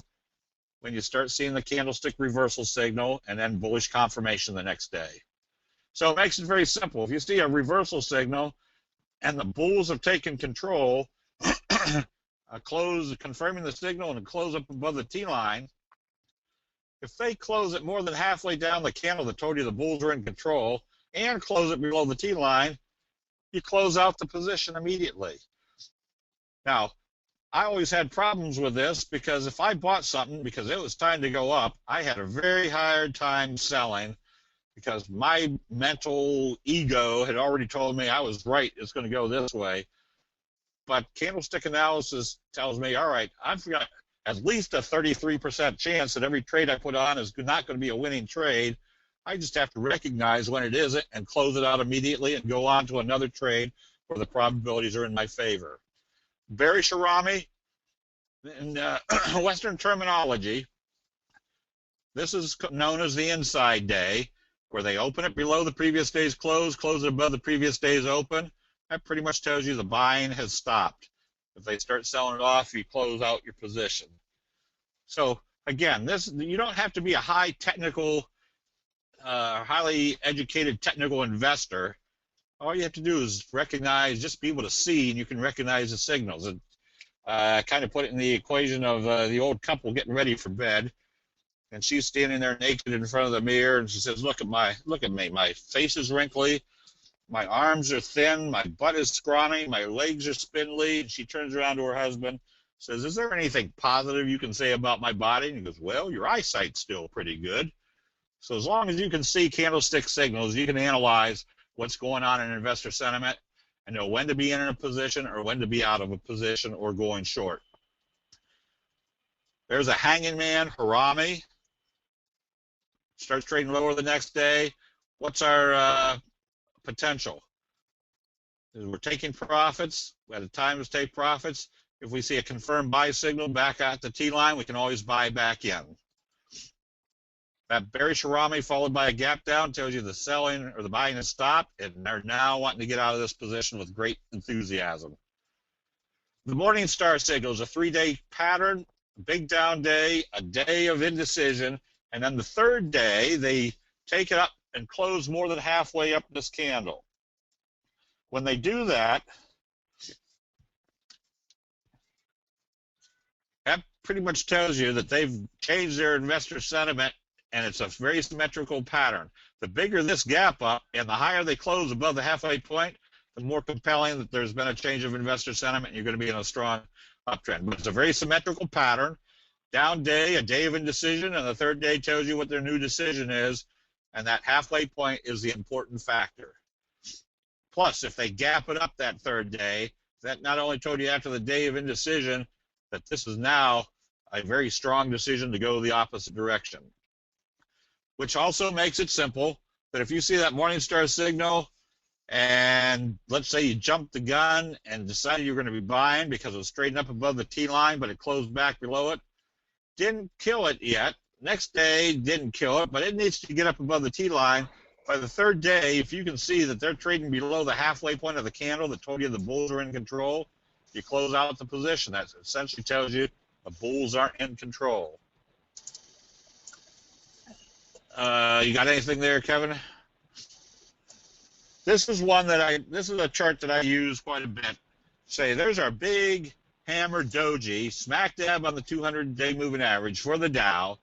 When you start seeing the candlestick reversal signal and then bullish confirmation the next day. So it makes it very simple. If you see a reversal signal and the bulls have taken control, confirming the signal and close up above the T line, if they close it more than halfway down the candle that told you the bulls are in control and close it below the T line, you close out the position immediately. Now, I always had problems with this because if I bought something because it was time to go up, I had a very hard time selling because my mental ego had already told me I was right, it's going to go this way. But candlestick analysis tells me, all right, I've got at least a 33% chance that every trade I put on is not going to be a winning trade. I just have to recognize when it isn't and close it out immediately and go on to another trade where the probabilities are in my favor. Bearish Harami, in Western terminology, this is known as the inside day, where they open it below the previous day's close it above the previous day's open. That pretty much tells you the buying has stopped. If they start selling it off, you close out your position. So again, you don't have to be a high technical, highly educated technical investor. All you have to do is recognize, just be able to see, and you can recognize the signals. And kind of put it in the equation of the old couple getting ready for bed, and she's standing there naked in front of the mirror, and she says, look at me, my face is wrinkly, my arms are thin, my butt is scrawny, my legs are spindly. And she turns around to her husband, says, is there anything positive you can say about my body? And he goes, well, your eyesight's still pretty good. So as long as you can see candlestick signals, you can analyze what's going on in investor sentiment and know when to be in a position or when to be out of a position or going short. There's a hanging man, Harami. Starts trading lower the next day. What's our potential? We're taking profits. We had a time to take profits. If we see a confirmed buy signal back at the T-line, we can always buy back in. That bearish Harami followed by a gap down tells you the selling or the buying has stopped, and they're now wanting to get out of this position with great enthusiasm. The morning star signal is a 3-day pattern, big down day, a day of indecision, and then the third day they take it up and close more than halfway up this candle. When they do that, that pretty much tells you that they've changed their investor sentiment, and it's a very symmetrical pattern. The bigger this gap up and the higher they close above the halfway point, the more compelling that there's been a change of investor sentiment, and you're going to be in a strong uptrend. But it's a very symmetrical pattern. Down day, a day of indecision, and the third day tells you what their new decision is, and that halfway point is the important factor. Plus, if they gap it up that third day, that not only told you after the day of indecision that this is now a very strong decision to go the opposite direction, which also makes it simple that if you see that Morningstar signal and let's say you jumped the gun and decided you're going to be buying because it was trading up above the T line, but it closed back below it, didn't kill it yet. Next day, didn't kill it, but it needs to get up above the T line. By the third day, if you can see that they're trading below the halfway point of the candle that told you the bulls are in control, you close out the position. That essentially tells you the bulls aren't in control. You got anything there, Kevin? This is a chart that I use quite a bit. Say, there's our big hammer doji, smack dab on the 200-day moving average for the Dow.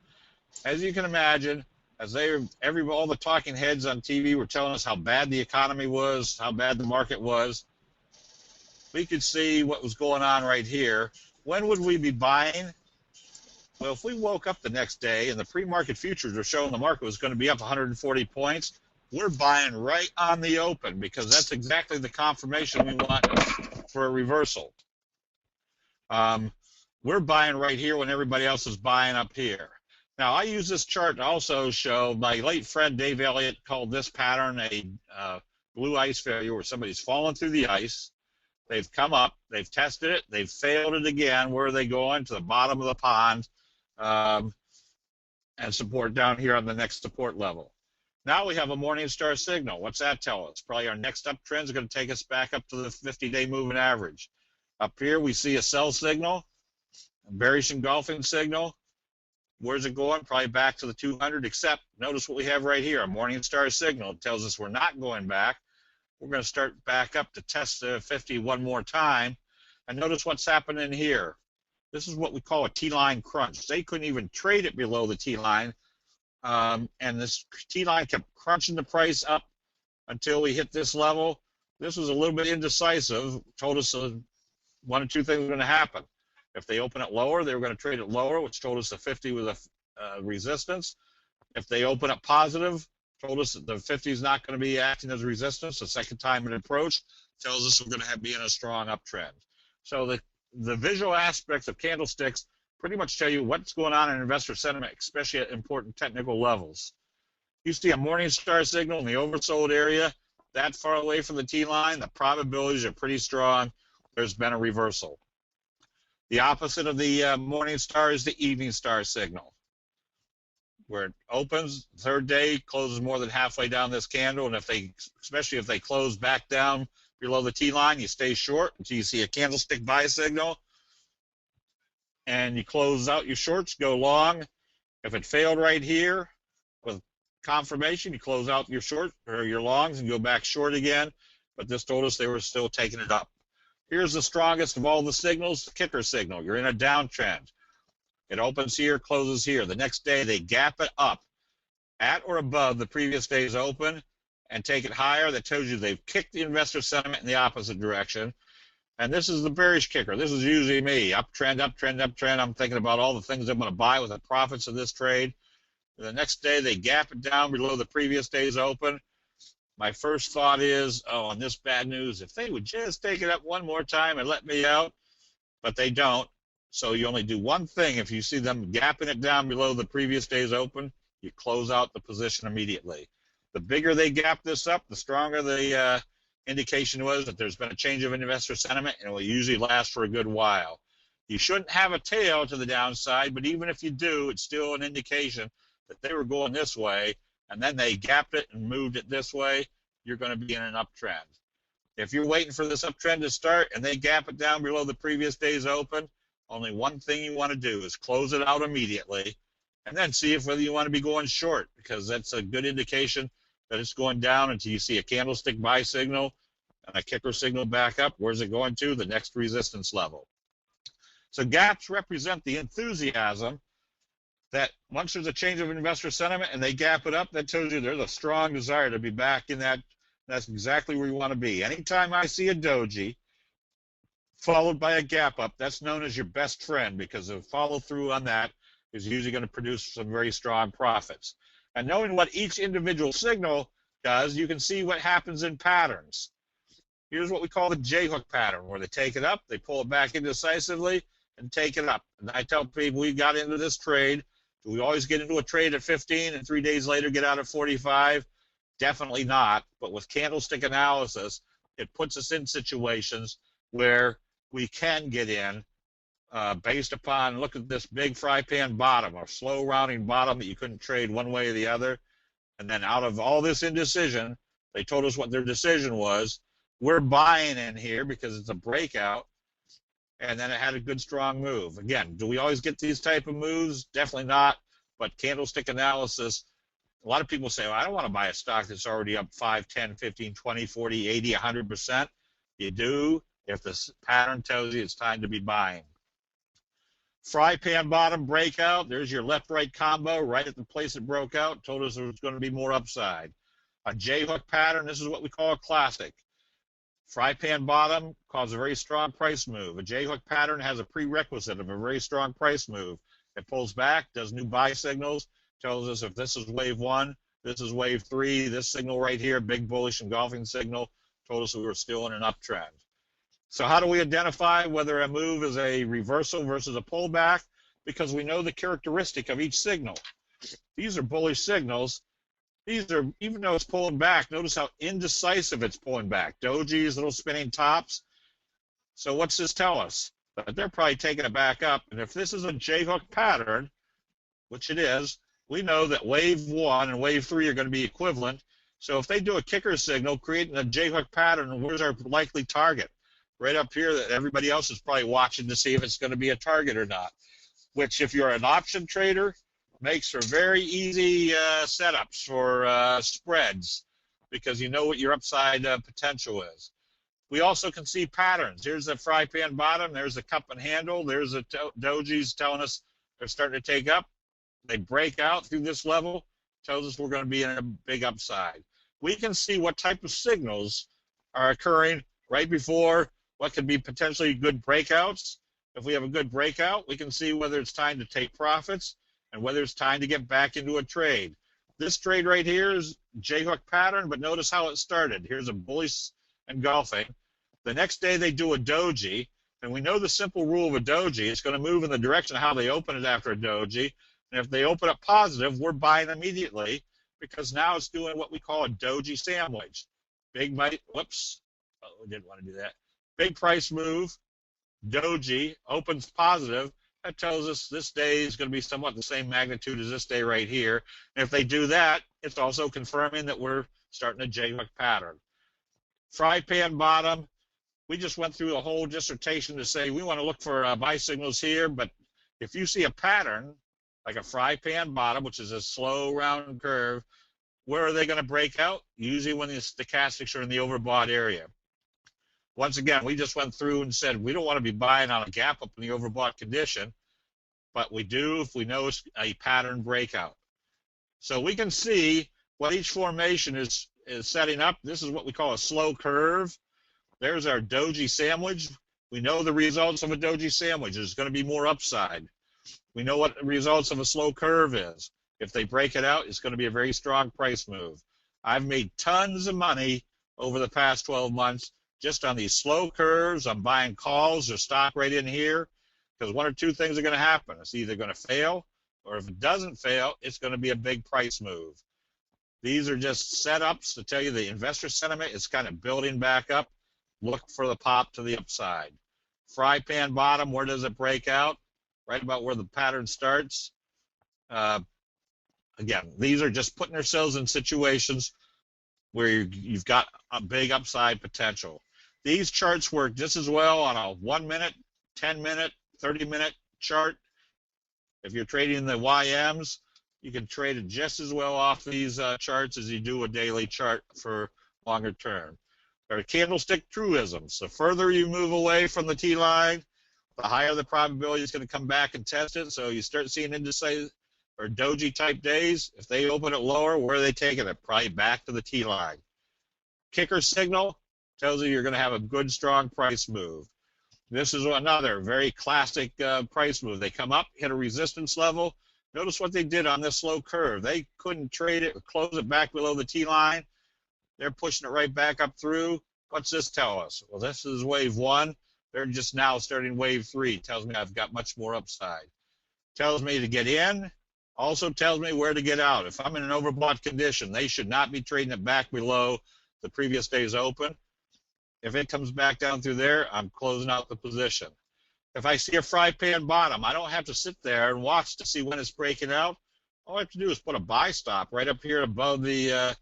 As you can imagine, as all the talking heads on TV were telling us how bad the economy was, how bad the market was, we could see what was going on right here. When would we be buying? Well, if we woke up the next day and the pre-market futures were showing the market was going to be up 140 points, we're buying right on the open because that's exactly the confirmation we want for a reversal. We're buying right here when everybody else is buying up here. Now, I use this chart to also show my late friend Dave Elliott called this pattern a blue ice failure where somebody's fallen through the ice. They've come up, they've tested it, they've failed it again. Where are they going? To the bottom of the pond and support down here on the next support level. Now we have a Morningstar signal. What's that tell us? Probably our next uptrend is going to take us back up to the 50-day moving average. Up here we see a sell signal, a bearish engulfing signal. Where's it going? Probably back to the 200, except notice what we have right here, a Morningstar signal. It tells us we're not going back. We're going to start back up to test the 50 one more time. And notice what's happening here. This is what we call a T-line crunch. They couldn't even trade it below the T-line. And this T-line kept crunching the price up until we hit this level. This was a little bit indecisive. Told us one or two things were going to happen. If they open it lower, they were going to trade it lower, which told us the 50 was a resistance. If they open up positive, told us that the 50 is not going to be acting as resistance. The second time it approached tells us we're going to be in a strong uptrend. So the visual aspects of candlesticks pretty much tell you what's going on in investor sentiment, especially at important technical levels. You see a Morningstar signal in the oversold area, that far away from the T-line, the probabilities are pretty strong. There's been a reversal. The opposite of the Morningstar is the Evening Star signal, where it opens, third day, closes more than halfway down this candle, and especially if they close back down below the T-line, you stay short until you see a candlestick buy signal, and you close out your shorts, go long. If it failed right here with confirmation, you close out your short or your longs and go back short again, but this told us they were still taking it up. Here's the strongest of all the signals, the kicker signal. You're in a downtrend. It opens here, closes here. The next day, they gap it up at or above the previous day's open and take it higher. That tells you they've kicked the investor sentiment in the opposite direction. And this is the bearish kicker. This is usually me. Uptrend, uptrend, uptrend. I'm thinking about all the things I'm going to buy with the profits of this trade. The next day they gap it down below the previous day's open. My first thought is, oh, on this bad news, if they would just take it up one more time and let me out, but they don't. So you only do one thing. If you see them gapping it down below the previous day's open, you close out the position immediately. The bigger they gap this up, the stronger the indication was that there's been a change of investor sentiment, and it will usually last for a good while. You shouldn't have a tail to the downside, but even if you do, it's still an indication that they were going this way, and then they gapped it and moved it this way. You're going to be in an uptrend. If you're waiting for this uptrend to start and they gap it down below the previous day's open, only one thing you want to do is close it out immediately and then see if whether you want to be going short, because that's a good indication that it's going down until you see a candlestick buy signal and a kicker signal back up. Where's it going to? The next resistance level. So gaps represent the enthusiasm that once there's a change of investor sentiment and they gap it up, that tells you there's a strong desire to be back in that. That's exactly where you want to be. Anytime I see a doji followed by a gap up, that's known as your best friend, because the follow through on that is usually going to produce some very strong profits. And knowing what each individual signal does, you can see what happens in patterns. Here's what we call the J-hook pattern, where they take it up, they pull it back indecisively, and take it up. And I tell people, we got into this trade. Do we always get into a trade at 15 and 3 days later get out at 45? Definitely not. But with candlestick analysis, it puts us in situations where we can get in based upon, look at this big fry pan bottom, or slow rounding bottom that you couldn't trade one way or the other. And then out of all this indecision, they told us what their decision was. We're buying in here because it's a breakout. And then it had a good strong move. Again, do we always get these type of moves? Definitely not. But candlestick analysis, a lot of people say, well, I don't want to buy a stock that's already up 5, 10, 15, 20, 40, 80, 100%. You do if the pattern tells you it's time to be buying. Fry pan bottom breakout. There's your left-right combo right at the place it broke out. Told us there was going to be more upside. A J-hook pattern, this is what we call a classic. Fry pan bottom caused a very strong price move. A J-hook pattern has a prerequisite of a very strong price move. It pulls back, does new buy signals, tells us if this is wave 1, this is wave 3, this signal right here, big bullish engulfing signal, told us we were still in an uptrend. So how do we identify whether a move is a reversal versus a pullback? Because we know the characteristic of each signal. These are bullish signals. These are, even though it's pulling back, notice how indecisive it's pulling back. Dojis, little spinning tops. So what's this tell us? That they're probably taking it back up. And if this is a J-hook pattern, which it is, we know that wave 1 and wave 3 are going to be equivalent. So if they do a kicker signal creating a J-hook pattern, where's our likely target? Right up here that everybody else is probably watching to see if it's going to be a target or not. Which, if you're an option trader, makes for very easy setups for spreads, because you know what your upside potential is. We also can see patterns. Here's the fry pan bottom. There's the cup and handle. There's the dojis telling us they're starting to take up. They break out through this level. Tells us we're going to be in a big upside. We can see what type of signals are occurring right before what could be potentially good breakouts. If we have a good breakout, we can see whether it's time to take profits and whether it's time to get back into a trade. This trade right here is J-hook pattern, but notice how it started. Here's a bullish engulfing. The next day they do a doji, and we know the simple rule of a doji. It's going to move in the direction of how they open it after a doji. And if they open up positive, we're buying immediately, because now it's doing what we call a doji sandwich. Big bite, whoops, oh, we didn't want to do that. Big price move, doji, opens positive. That tells us this day is going to be somewhat the same magnitude as this day right here. And if they do that, it's also confirming that we're starting a J-hook pattern. Fry pan bottom, we just went through a whole dissertation to say we want to look for buy signals here, but if you see a pattern, like a fry pan bottom, which is a slow round curve, where are they going to break out? Usually when the stochastics are in the overbought area. Once again, we just went through and said we don't want to be buying on a gap up in the overbought condition, but we do if we know it's a pattern breakout. So we can see what each formation is setting up. This is what we call a slow curve. There's our doji sandwich. We know the results of a doji sandwich. There's going to be more upside. We know what the results of a slow curve is. If they break it out, it's going to be a very strong price move. I've made tons of money over the past 12 months just on these slow curves. I'm buying calls or stock right in here because one or two things are going to happen. It's either going to fail, or if it doesn't fail, it's going to be a big price move. These are just setups to tell you the investor sentiment is kind of building back up. Look for the pop to the upside. Fry pan bottom, where does it break out? Right about where the pattern starts. Again, these are just putting ourselves in situations where you've got a big upside potential. These charts work just as well on a 1 minute, 10 minute, 30-minute chart. If you're trading the YMs, you can trade it just as well off these charts as you do a daily chart for longer term. There are candlestick truisms. The further you move away from the T line, the higher the probability it's going to come back and test it. So you start seeing indices or doji type days. If they open it lower, where are they taking it? Probably back to the T line. Kicker signal tells you you're going to have a good, strong price move. This is another very classic price move. They come up, hit a resistance level. Notice what they did on this slow curve. They couldn't trade it, close it back below the T line. They're pushing it right back up through. What's this tell us? Well, this is wave 1. They're just now starting wave 3. Tells me I've got much more upside. Tells me to get in. Also tells me where to get out. If I'm in an overbought condition, they should not be trading it back below the previous day's open. If it comes back down through there, I'm closing out the position. If I see a fry pan bottom, I don't have to sit there and watch to see when it's breaking out. All I have to do is put a buy stop right up here above the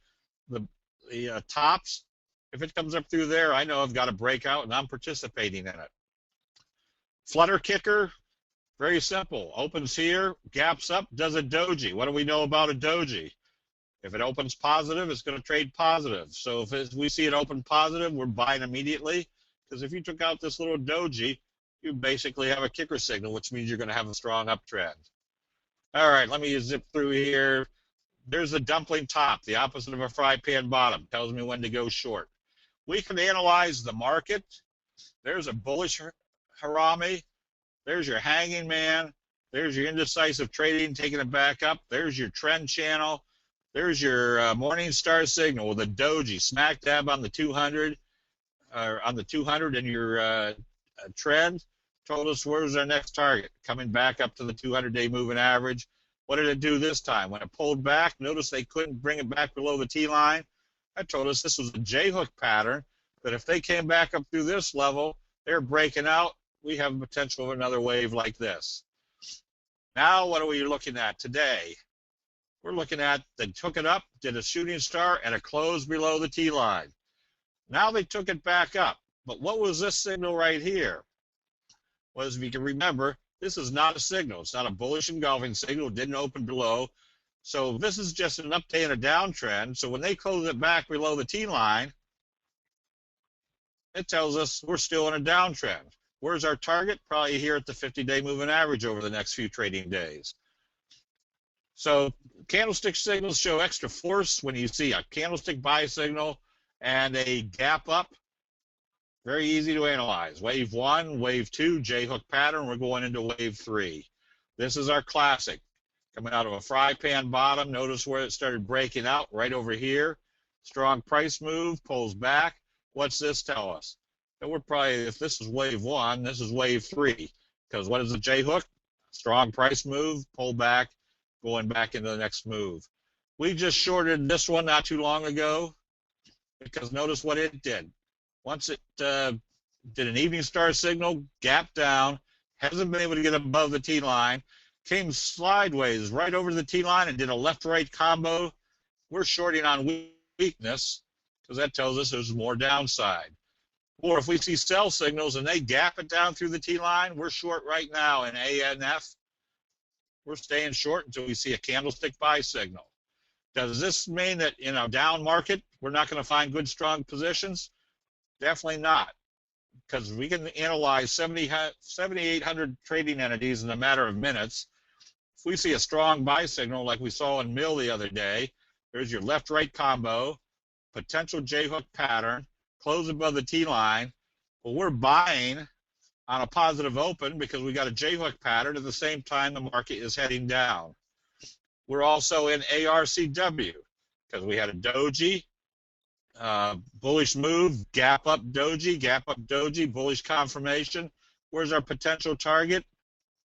tops. If it comes up through there, I know I've got a breakout and I'm participating in it. Flutter kicker, very simple. Opens here, gaps up, does a doji. What do we know about a doji? If it opens positive, it's going to trade positive. So if we see it open positive, we're buying immediately. Because if you took out this little doji, you basically have a kicker signal, which means you're going to have a strong uptrend. All right, let me zip through here. There's a dumpling top, the opposite of a fry pan bottom. Tells me when to go short. We can analyze the market. There's a bullish harami. There's your hanging man. There's your indecisive trading, taking it back up. There's your trend channel. There's your morning star signal with a doji smack dab on the 200, and your trend told us where's our next target. Coming back up to the 200-day moving average. What did it do this time? When it pulled back, notice they couldn't bring it back below the T line. That told us this was a J-hook pattern, that if they came back up through this level, they're breaking out. We have a potential of another wave like this. Now, what are we looking at today? We're looking at they took it up, did a shooting star, and a close below the T line. Now they took it back up. But what was this signal right here? Well, as if you can remember, this is not a signal. It's not a bullish engulfing signal. It didn't open below. So this is just an update and a downtrend. So when they close it back below the T line, it tells us we're still in a downtrend. Where's our target? Probably here at the 50-day moving average over the next few trading days. So candlestick signals show extra force when you see a candlestick buy signal and a gap up. Very easy to analyze. Wave 1, wave 2, J-hook pattern. We're going into wave 3. This is our classic. Coming out of a fry pan bottom. Notice where it started breaking out right over here. Strong price move, pulls back. What's this tell us? That we're probably, if this is wave 1, this is wave 3. Because what is a J-hook? Strong price move, pull back, going back into the next move. We just shorted this one not too long ago because notice what it did. Once it did an evening star signal, gap down, hasn't been able to get above the T line, came sideways right over the T line and did a left-right combo. We're shorting on weakness because that tells us there's more downside. Or if we see sell signals and they gap it down through the T line, we're short right now in ANF. We're staying short until we see a candlestick buy signal. Does this mean that in a down market we're not going to find good, strong positions? Definitely not, because we can analyze 7,800 trading entities in a matter of minutes. If we see a strong buy signal like we saw in Mill the other day, there's your left-right combo, potential J-hook pattern, close above the T line. Well, we're buying on a positive open because we got a J-hook pattern at the same time the market is heading down. We're also in ARCW because we had a doji, bullish move, gap up doji, bullish confirmation. Where's our potential target?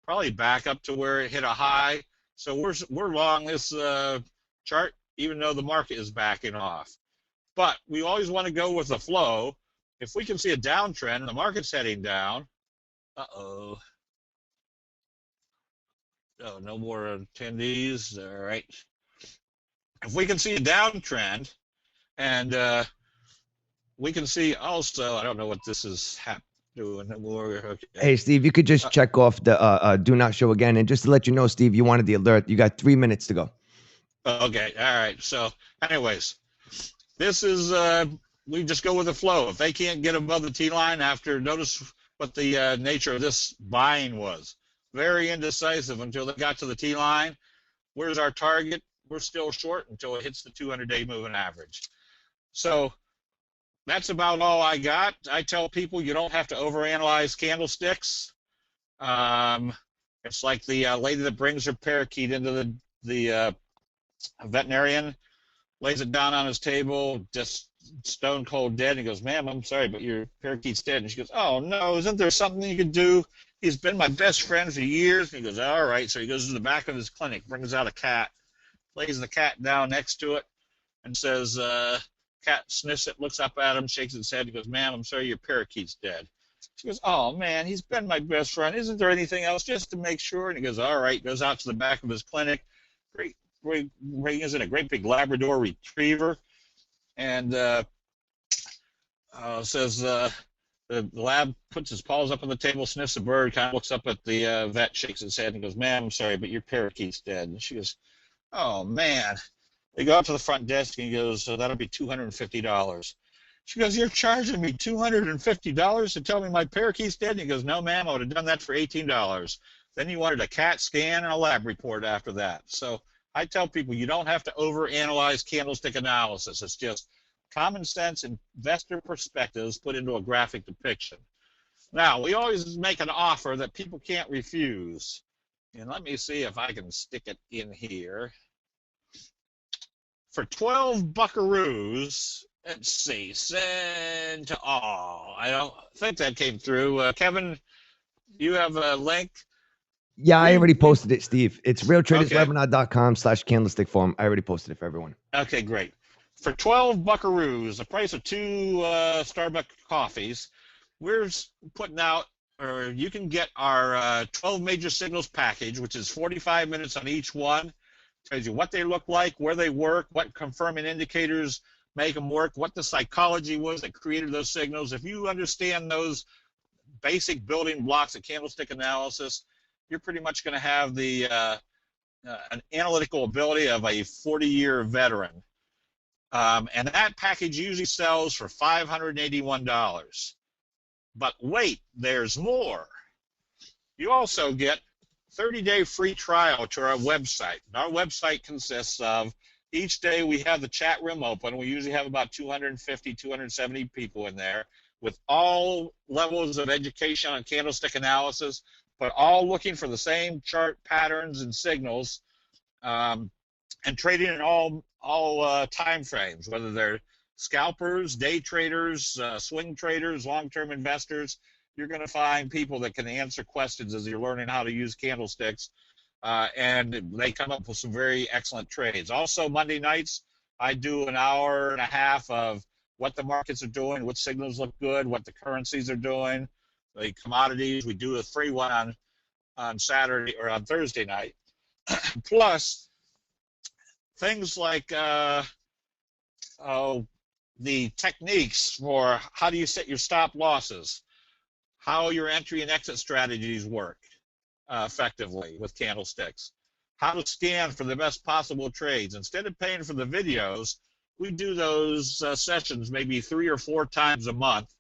Probably back up to where it hit a high. So we're long this chart, even though the market is backing off. But we always want to go with the flow. If we can see a downtrend and the market's heading down, oh, no more attendees. All right. If we can see a downtrend, and we can see also, I don't know what this is doing. Okay. Hey, Steve, you could just check off the do not show again. And just to let you know, Steve, you wanted the alert. You got 3 minutes to go. Okay. All right. So anyways, this is, we just go with the flow. If they can't get above the T line after, notice what the nature of this buying was. Very indecisive until they got to the T line. Where's our target? We're still short until it hits the 200-day moving average. So that's about all I got. I tell people you don't have to overanalyze candlesticks. It's like the lady that brings her parakeet into the veterinarian, lays it down on his table, just stone cold dead, and he goes, "Ma'am, I'm sorry, but your parakeet's dead." And she goes, "Oh no, isn't there something you could do? He's been my best friend for years." And he goes, "All right." So he goes to the back of his clinic, brings out a cat, lays the cat down next to it, and says, cat sniffs it, looks up at him, shakes its head, and goes, "Ma'am, I'm sorry, your parakeet's dead." She goes, "Oh man, he's been my best friend. Isn't there anything else just to make sure?" And he goes, "All right." Goes out to the back of his clinic, brings in a great big Labrador Retriever, and says, the lab puts his paws up on the table, sniffs the bird, kind of looks up at the vet, shakes his head, and goes, "Ma'am, I'm sorry, but your parakeet's dead." And she goes, "Oh man." They go up to the front desk, and he goes, "So that'll be $250. She goes, "You're charging me $250 to tell me my parakeet's dead?" And he goes, "No, ma'am, I would have done that for $18. Then you wanted a CAT scan and a lab report after that. So I tell people you don't have to overanalyze candlestick analysis. It's just common sense investor perspectives put into a graphic depiction. Now, we always make an offer that people can't refuse. And let me see if I can stick it in here. For 12 buckaroos, let's see, send to all. I don't think that came through. Kevin, you have a link? Yeah, I already posted it, Steve. It's realtraderswebinar.com/candlestick forum. I already posted it for everyone. Okay, great. For 12 buckaroos, the price of 2 Starbucks coffees, we're putting out, or you can get our 12 major signals package, which is 45 minutes on each one. Tells you what they look like, where they work, what confirming indicators make them work, what the psychology was that created those signals. If you understand those basic building blocks of candlestick analysis, you're pretty much going to have the an analytical ability of a 40-year veteran. And that package usually sells for $581. But wait, there's more. You also get 30-day free trial to our website. And our website consists of, each day we have the chat room open. We usually have about 250, 270 people in there with all levels of education on candlestick analysis, but all looking for the same chart patterns and signals, and trading in all time frames, whether they're scalpers, day traders, swing traders, long-term investors. You're going to find people that can answer questions as you're learning how to use candlesticks, and they come up with some very excellent trades. Also, Monday nights, I do an hour and a half of what the markets are doing, what signals look good, what the currencies are doing, the commodities. We do a free one on Saturday or on Thursday night. Plus, things like the techniques for how do you set your stop losses, how your entry and exit strategies work effectively with candlesticks, how to scan for the best possible trades. Instead of paying for the videos, we do those sessions maybe 3 or 4 times a month.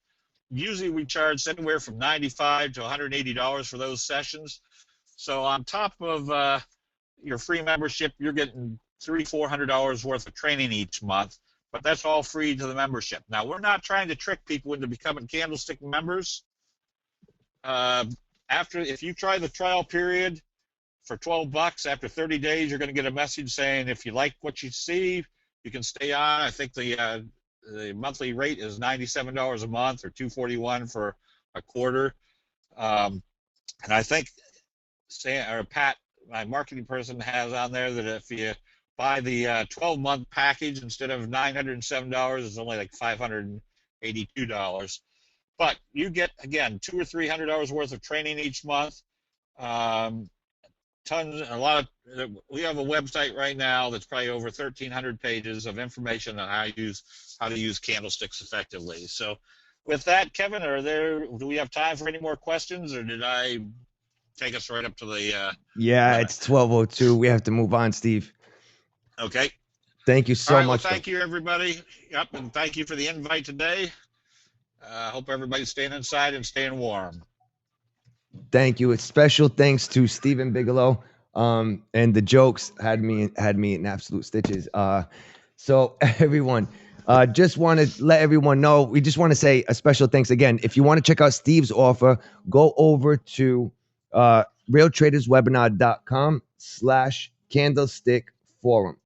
Usually we charge anywhere from $95 to $180 for those sessions. So on top of your free membership, you're getting $300-400 worth of training each month, but that's all free to the membership. Now, we're not trying to trick people into becoming candlestick members. If you try the trial period for 12 bucks. After 30 days, you're going to get a message saying if you like what you see, you can stay on. I think the monthly rate is $97 a month or $241 for a quarter. And I think Pat, my marketing person, has on there that if you buy the 12-month package instead of $907, it's only like $582. But you get, again, $200 or $300 worth of training each month. We have a website right now that's probably over 1,300 pages of information on how to use candlesticks effectively. So with that, Kevin, do we have time for any more questions, or did I take us right up to the Yeah, it's 12:02. We have to move on, Steve. Okay. Thank you so much. Well, thank you, everybody. Yep, and thank you for the invite today. Hope everybody's staying inside and staying warm. Thank you. It's special thanks to Stephen Bigelow. And the jokes had me in absolute stitches. So everyone, just want to let everyone know, we just want to say a special thanks again. If you want to check out Steve's offer, go over to realtraderswebinar.com/candlestick forum.